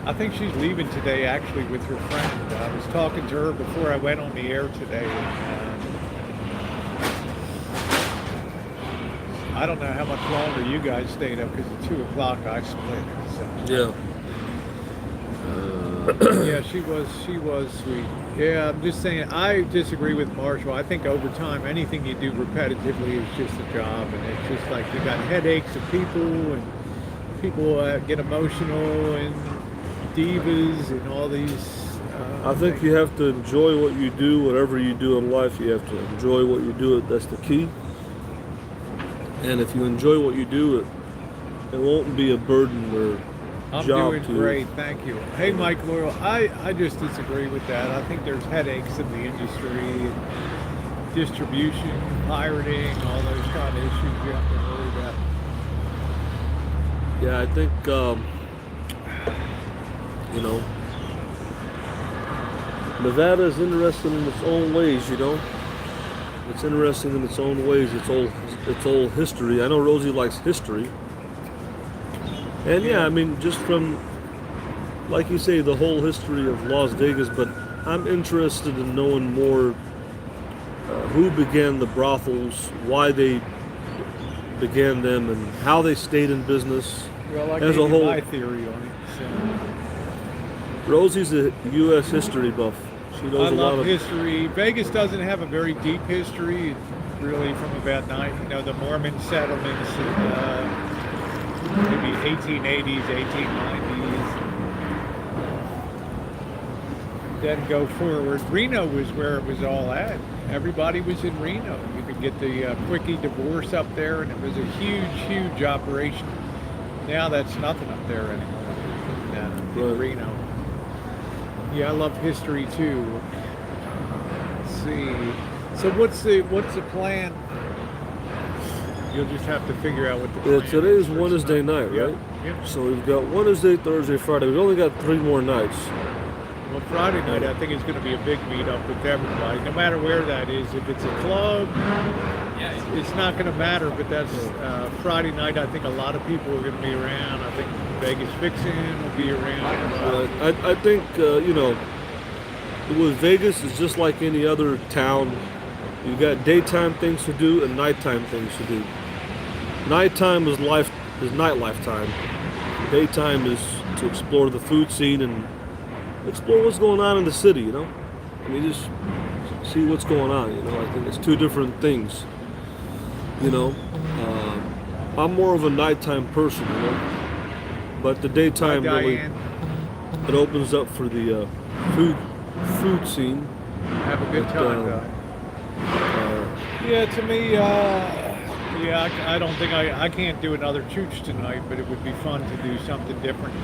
[SPEAKER 1] I think she's leaving today, actually, with her friend. I was talking to her before I went on the air today. I don't know how much longer you guys stayed up, because at 2 o'clock I split. So. Yeah, she was sweet. Yeah, I'm just saying, I disagree with Marshall. I think over time, anything you do repetitively is just a job, and it's just like you got headaches of people, and people get emotional, and divas and all these.
[SPEAKER 4] I think you have to enjoy what you do, whatever you do in life. You have to enjoy what you do. That's the key. And if you enjoy what you do, it won't be a burden or
[SPEAKER 1] I'm
[SPEAKER 4] job
[SPEAKER 1] doing
[SPEAKER 4] to you.
[SPEAKER 1] great, thank you. Hey, Mike Loyal, I just disagree with that. I think there's headaches in the industry, distribution, pirating, all those kind of issues you have to worry about.
[SPEAKER 4] Yeah, I think, Nevada is interesting in its own ways, It's interesting in its own ways. It's old history. I know Rosie likes history. And yeah, I mean, just from, like you say, the whole history of Las Vegas, but I'm interested in knowing more who began the brothels, why they began them, and how they stayed in business
[SPEAKER 1] Well, I
[SPEAKER 4] as
[SPEAKER 1] gave
[SPEAKER 4] a
[SPEAKER 1] you
[SPEAKER 4] whole.
[SPEAKER 1] my theory on it. So.
[SPEAKER 4] Rosie's a U.S. history buff. She knows
[SPEAKER 1] I
[SPEAKER 4] a lot
[SPEAKER 1] love
[SPEAKER 4] of
[SPEAKER 1] history. Vegas doesn't have a very deep history. It's really from about the Mormon settlements, maybe 1880s, 1890s. Then go forward. Reno was where it was all at. Everybody was in Reno. You could get the quickie divorce up there, and it was a huge, huge operation. Now that's nothing up there anymore in
[SPEAKER 4] Right.
[SPEAKER 1] Reno. Yeah, I love history too. Let's see. So what's the plan? You'll just have to figure out what the plan
[SPEAKER 4] Today is
[SPEAKER 1] for
[SPEAKER 4] Wednesday
[SPEAKER 1] tonight.
[SPEAKER 4] night,
[SPEAKER 1] Yep,
[SPEAKER 4] right?
[SPEAKER 1] Yep.
[SPEAKER 4] So we've got Wednesday, Thursday, Friday. We've only got 3 more nights.
[SPEAKER 1] Well, Friday night I think it's going to be a big meetup with everybody, no matter where that is. If it's a club, it's not going to matter. But that's Friday night. I think a lot of people are going to be around. I think Vegas Fixin' will be around.
[SPEAKER 4] I think, with Vegas, it's just like any other town. You got daytime things to do and nighttime things to do. Nighttime is nightlife time. Daytime is to explore the food scene and explore what's going on in the city, I mean, just see what's going on, I think it's 2 different things, I'm more of a nighttime person, but the daytime really,
[SPEAKER 1] Diane,
[SPEAKER 4] it opens up for the food scene.
[SPEAKER 1] have a good
[SPEAKER 4] But,
[SPEAKER 1] time, though. Yeah, to me, I don't think I can't do another chooch tonight, but it would be fun to do something different,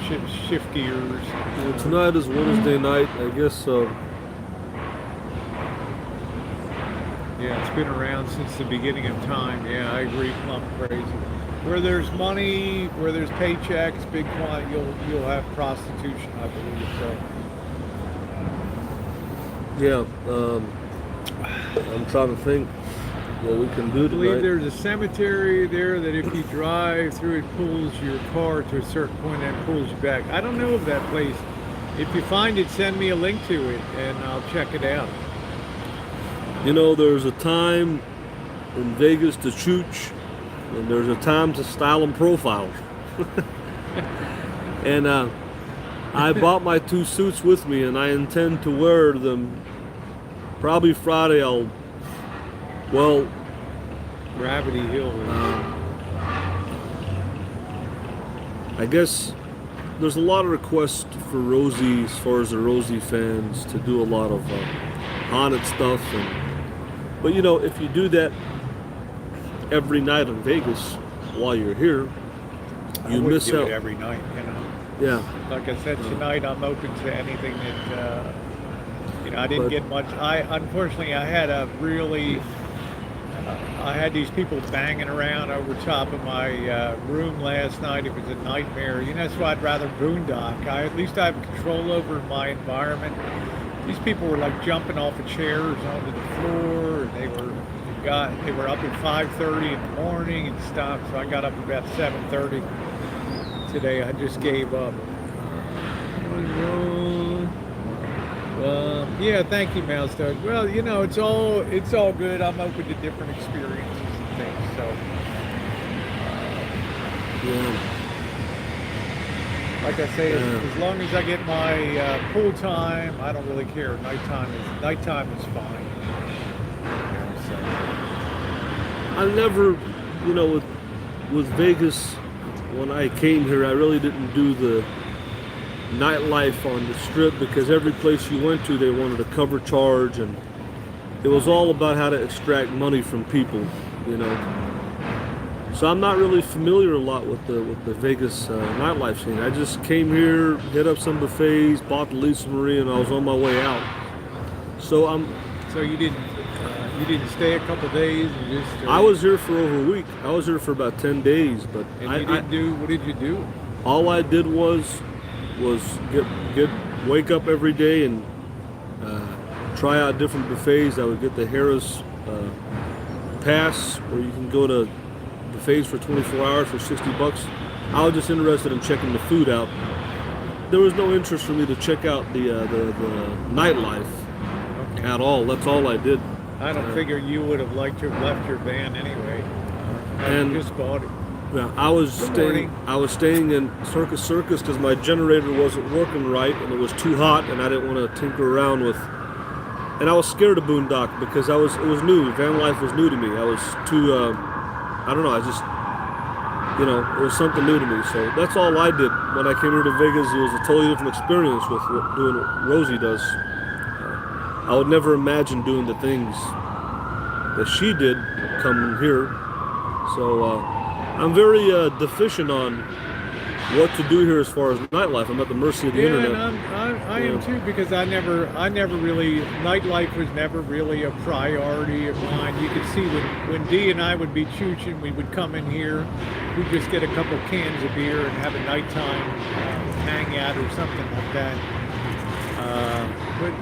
[SPEAKER 1] shift gears.
[SPEAKER 4] Well, tonight is Wednesday night, I guess.
[SPEAKER 1] Yeah, it's been around since the beginning of time. Yeah, I agree, plumb crazy. Where there's money, where there's paychecks, big quantity, you'll have prostitution, I believe. So.
[SPEAKER 4] Yeah, I'm trying to think what we can do
[SPEAKER 1] I believe
[SPEAKER 4] tonight.
[SPEAKER 1] there's a cemetery there that if you drive through, it pulls your car to a certain point and pulls you back. I don't know of that place. If you find it, send me a link to it and I'll check it out.
[SPEAKER 4] There's a time in Vegas to chooch, and there's a time to style and profile. And I bought my 2 suits with me, and I intend to wear them. Probably Friday.
[SPEAKER 1] Gravity Hill.
[SPEAKER 4] I guess there's a lot of requests for Rosie, as far as the Rosie fans, to do a lot of haunted stuff. But if you do that every night in Vegas while you're here, you miss
[SPEAKER 1] do
[SPEAKER 4] out.
[SPEAKER 1] it every night,
[SPEAKER 4] Yeah.
[SPEAKER 1] Like I said, tonight I'm open to anything that, I didn't get much. Unfortunately, I had I had these people banging around over top of my room last night. It was a nightmare. That's why I'd rather boondock. At least I have control over my environment. These people were like jumping off of chairs onto the floor. And they were up at 5:30 in the morning and stopped. So I got up about 7:30 today. I just gave up. Yeah, thank you, Mouse Dog. Well, it's all good. I'm open to different experiences and things. So,
[SPEAKER 4] Yeah.
[SPEAKER 1] like I say, as long as I get my pool time, I don't really care. Nighttime is fine. So.
[SPEAKER 4] I never, with Vegas, when I came here, I really didn't do nightlife on the strip, because every place you went to, they wanted a cover charge, and it was all about how to extract money from people, you know. So I'm not really familiar a lot with the Vegas nightlife scene. I just came here, hit up some buffets, bought the Lisa Marie, and I was on my way out. So
[SPEAKER 1] So you didn't stay a couple days? And just,
[SPEAKER 4] I was here for over a week. I was here for about 10 days, but
[SPEAKER 1] what did you do?
[SPEAKER 4] all I did was wake up every day and try out different buffets. I would get the Harris pass, where you can go to buffets for 24 hours for $60. I was just interested in checking the food out. There was no interest for me to check out the nightlife at all. That's all I did.
[SPEAKER 1] I don't figure you would have liked to have left your van anyway.
[SPEAKER 4] And
[SPEAKER 1] Just bought it.
[SPEAKER 4] Yeah, I was staying in Circus because my generator wasn't working right and it was too hot, and I didn't want to tinker around with. And I was scared of boondock because it was new. Van life was new to me. I was too. I don't know. I just, it was something new to me. So that's all I did when I came here to Vegas. It was a totally different experience with doing what Rosie does. I would never imagine doing the things that she did coming here. So I'm very deficient on what to do here as far as nightlife. I'm at the mercy of the internet.
[SPEAKER 1] And I am too, because I never really, nightlife was never really a priority of mine. You could see when Dee and I would be chooching, we would come in here, we'd just get a couple cans of beer and have a nighttime hangout or something like that. But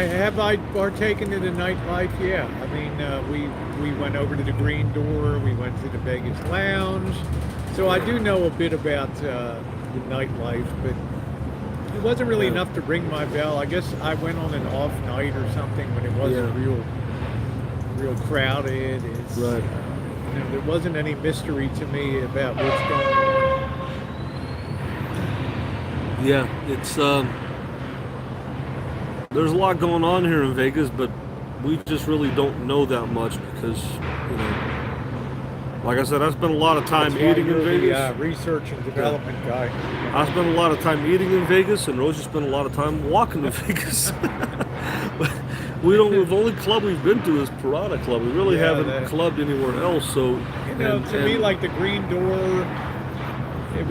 [SPEAKER 1] have I partaken in the nightlife? Yeah. I mean, we went over to the Green Door. We went to the Vegas Lounge. So I do know a bit about the nightlife, but it wasn't really enough to ring my bell. I guess I went on an off night or something when it wasn't real crowded.
[SPEAKER 4] Right.
[SPEAKER 1] There wasn't any mystery to me about what's going on.
[SPEAKER 4] Yeah, it's there's a lot going on here in Vegas, but we just really don't know that much because, like I said, I spent a lot of time eating in Vegas.
[SPEAKER 1] The research and development guy.
[SPEAKER 4] I spent a lot of time eating in Vegas, and Rosie spent a lot of time walking in Vegas. The only club we've been to is Piranha Club. We really haven't clubbed anywhere else. So
[SPEAKER 1] to me, like the Green Door, it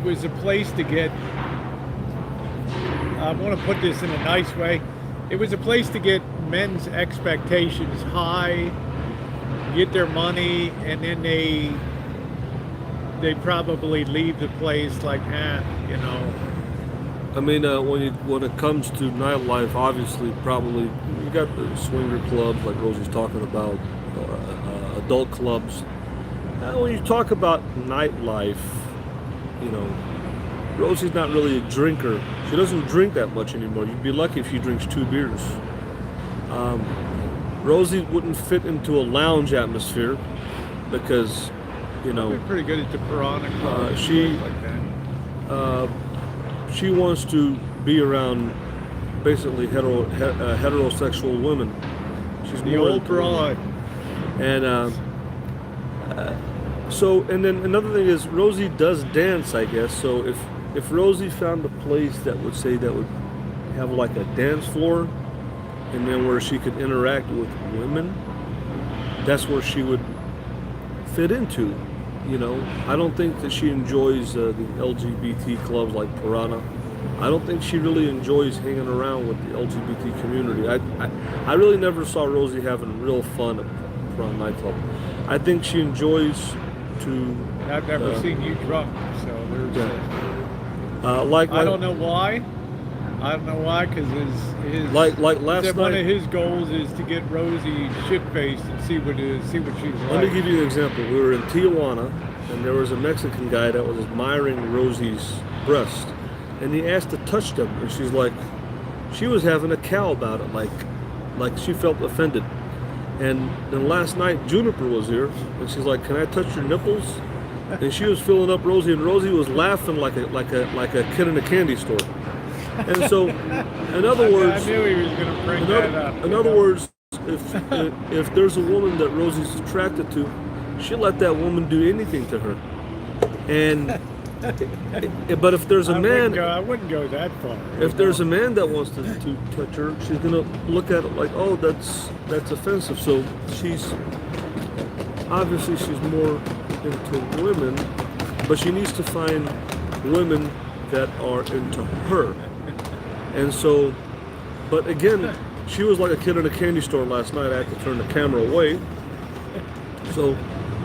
[SPEAKER 1] was a place to get. I want to put this in a nice way. It was a place to get men's expectations high, get their money, and then they probably leave the place like,
[SPEAKER 4] I mean, when it comes to nightlife, obviously, probably you got the swinger clubs like Rosie's talking about, adult clubs. Now, when you talk about nightlife, Rosie's not really a drinker. She doesn't drink that much anymore. You'd be lucky if she drinks 2 beers. Rosie wouldn't fit into a lounge atmosphere because,
[SPEAKER 1] We're pretty good at the Piranha Club.
[SPEAKER 4] She wants to be around basically heterosexual women. She's
[SPEAKER 1] the old broad.
[SPEAKER 4] And and then another thing is Rosie does dance, I guess. So if Rosie found a place that would have like a dance floor, and then where she could interact with women, that's where she would fit into. I don't think that she enjoys the LGBT clubs like Piranha. I don't think she really enjoys hanging around with the LGBT community. I really never saw Rosie having real fun at Piranha nightclub. I think she enjoys to.
[SPEAKER 1] I've never seen you drunk, so there's.
[SPEAKER 4] I
[SPEAKER 1] don't know why. I don't know why, because his
[SPEAKER 4] like last night.
[SPEAKER 1] One of his goals is to get Rosie shit-faced and see what she's like.
[SPEAKER 4] Let me give you an example. We were in Tijuana, and there was a Mexican guy that was admiring Rosie's breast, and he asked to touch them, and she was having a cow about it, like she felt offended. And then last night, Juniper was here, and she's like, "Can I touch your nipples?" And she was filling up Rosie, and Rosie was laughing like a kid in a candy store. And so, in other words,
[SPEAKER 1] I knew he was going to bring that up.
[SPEAKER 4] In other words, if there's a woman that Rosie's attracted to, she'll let that woman do anything to her. And But if there's a man,
[SPEAKER 1] I wouldn't go that far.
[SPEAKER 4] if there's a man that wants to touch her, she's gonna look at it like, oh, that's offensive. So she's obviously she's more into women, but she needs to find women that are into her. And so, but again, she was like a kid in a candy store last night. I had to turn the camera away. So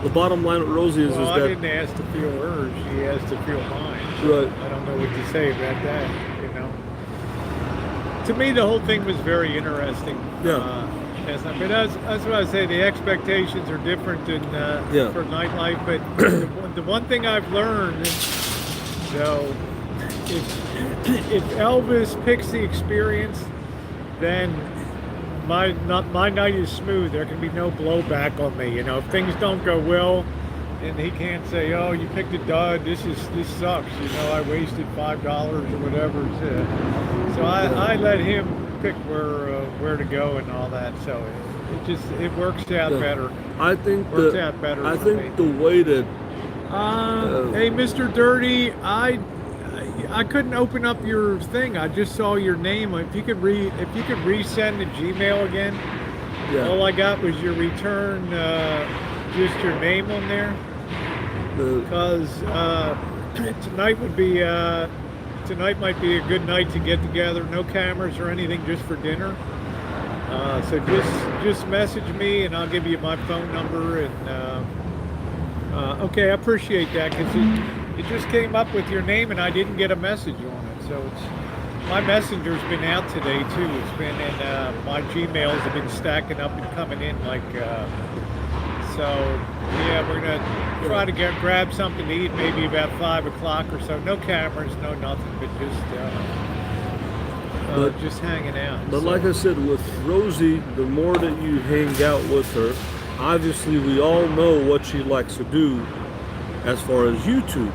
[SPEAKER 4] the bottom line with Rosie is,
[SPEAKER 1] well,
[SPEAKER 4] is that
[SPEAKER 1] I didn't ask to feel hers, she asked to feel mine.
[SPEAKER 4] Right.
[SPEAKER 1] I don't know what to say about that, you know. To me, the whole thing was very interesting.
[SPEAKER 4] Yeah.
[SPEAKER 1] But that's what I say, the expectations are different than for nightlife. But the one thing I've learned, so if Elvis picks the experience, then my night is smooth. There can be no blowback on me. You know, if things don't go well, and he can't say, "Oh, you picked a dud. This sucks." You know, I wasted $5 or whatever. So I let him pick where to go and all that. So it works out better.
[SPEAKER 4] I think
[SPEAKER 1] I
[SPEAKER 4] think the way that
[SPEAKER 1] hey, Mr. Dirty, I couldn't open up your thing. I just saw your name. If you could resend the Gmail again.
[SPEAKER 4] Yeah.
[SPEAKER 1] All I got was your return, just your name on there. Because tonight might be a good night to get together. No cameras or anything, just for dinner. So just message me and I'll give you my phone number. And okay, I appreciate that, because it just came up with your name and I didn't get a message on it. So my messenger's been out today too. It's been in my Gmails have been stacking up and coming in like. So yeah, we're gonna try to grab something to eat, maybe about 5 o'clock or so. No cameras, no nothing, but just hanging out.
[SPEAKER 4] But like I said, with Rosie, the more that you hang out with her, obviously we all know what she likes to do as far as YouTube.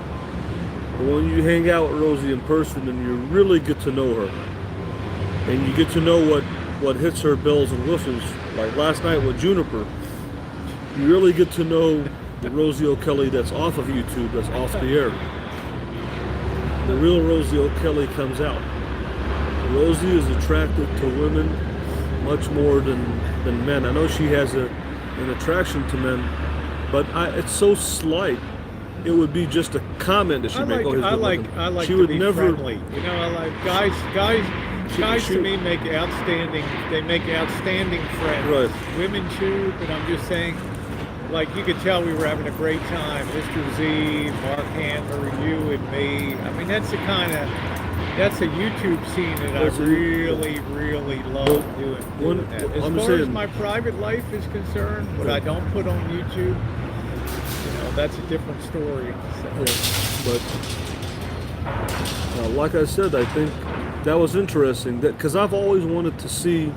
[SPEAKER 4] But when you hang out with Rosie in person and you really get to know her, and you get to know what hits her bells and whistles, like last night with Juniper, you really get to know the Rosie O'Kelly that's off of YouTube, that's off the air. The real Rosie O'Kelly comes out. Rosie is attracted to women much more than men. I know she has an attraction to men, but it's so slight. It would be just a comment that she make.
[SPEAKER 1] I like
[SPEAKER 4] she
[SPEAKER 1] to
[SPEAKER 4] would
[SPEAKER 1] be
[SPEAKER 4] never
[SPEAKER 1] friendly. You know, I like guys to me make outstanding friends.
[SPEAKER 4] Right.
[SPEAKER 1] Women too, but I'm just saying, like, you could tell we were having a great time. Mr. Z, Mark Handler, you and me. I mean, that's a YouTube scene that I really love doing that. As far as my private life is concerned, what I don't put on YouTube, that's a different story. So.
[SPEAKER 4] But like I said, I think that was interesting, because I've always wanted to see.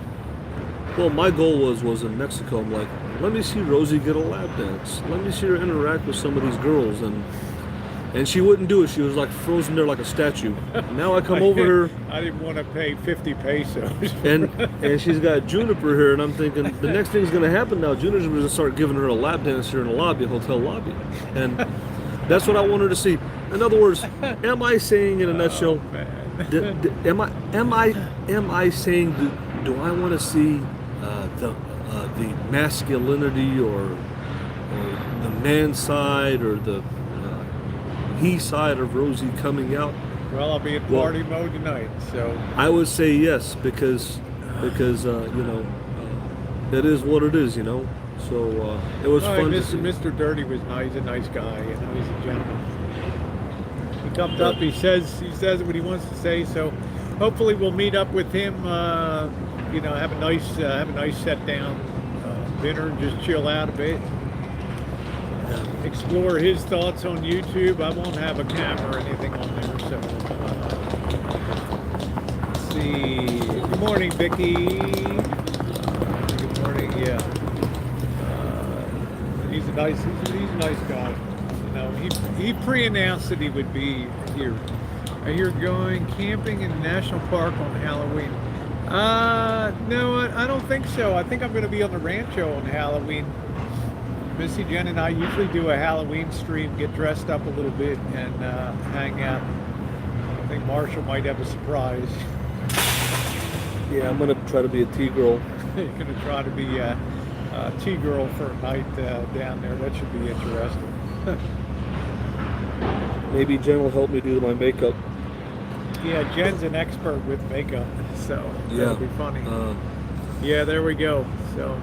[SPEAKER 4] Well, my goal was in Mexico. I'm like, let me see Rosie get a lap dance. Let me see her interact with some of these girls, and she wouldn't do it. She was like frozen there like a statue. Now I come over here.
[SPEAKER 1] I didn't want to pay 50 pesos.
[SPEAKER 4] And she's got Juniper here, and I'm thinking the next thing's going to happen now. Juniper's going to start giving her a lap dance here in the lobby, hotel lobby, and that's what I want her to see. In other words, am I saying in a nutshell? Am I saying do I want to see the masculinity or the man side or the he side of Rosie coming out?
[SPEAKER 1] Well, I'll be in party mode tonight, so
[SPEAKER 4] I would say yes, because it is what it is, So it was fun.
[SPEAKER 1] Mr. Dirty was nice. He's a nice guy. He's a gentleman. He comes up. He says what he wants to say. So hopefully we'll meet up with him. Have a nice set down dinner and just chill out a bit. Explore his thoughts on YouTube. I won't have a camera or anything on there, so let's see. Good morning, Vicky. Good morning. Yeah, he's a nice guy. He pre-announced that he would be here. You're going camping in the national park on Halloween? No, I don't think so. I think I'm going to be on the Rancho on Halloween. Missy Jenn and I usually do a Halloween stream, get dressed up a little bit, and hang out. I think Marshall might have a surprise.
[SPEAKER 4] Yeah, I'm gonna try to be a T-girl.
[SPEAKER 1] You're going to try to be a T-girl for a night down there. That should be interesting.
[SPEAKER 4] Maybe Jen will help me do my makeup.
[SPEAKER 1] Yeah, Jen's an expert with makeup, so
[SPEAKER 4] Yeah.
[SPEAKER 1] that'll be funny. Yeah, there we go. So,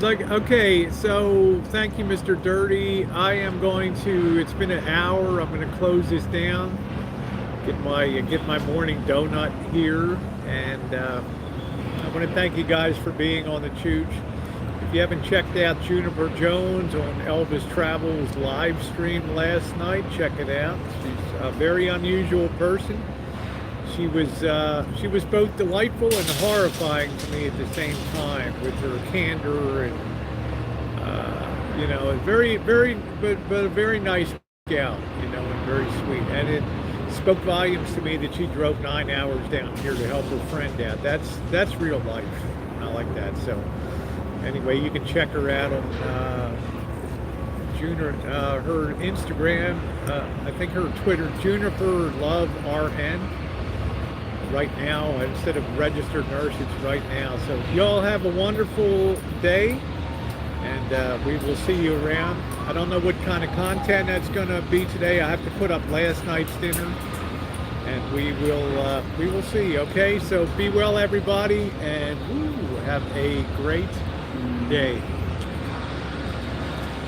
[SPEAKER 1] okay, so thank you, Mr. Dirty. I am going to, it's been an hour. I'm going to close this down. Get my morning donut here, and I want to thank you guys for being on the Chooch. If you haven't checked out Juniper Jones on Elvis Travels live stream last night, check it out. She's a very unusual person. She was both delightful and horrifying to me at the same time, with her candor and you know, but a very nice gal, you know, and very sweet. And it spoke volumes to me that she drove 9 hours down here to help her friend out. That's real life. I like that. So anyway, you can check her out on her Instagram. I think her Twitter, Juniper Love RN. Right now, instead of registered nurse, it's right now. So y'all have a wonderful day, and we will see you around. I don't know what kind of content that's going to be today. I have to put up last night's dinner, and we will see. Okay, so be well, everybody, and have a great day.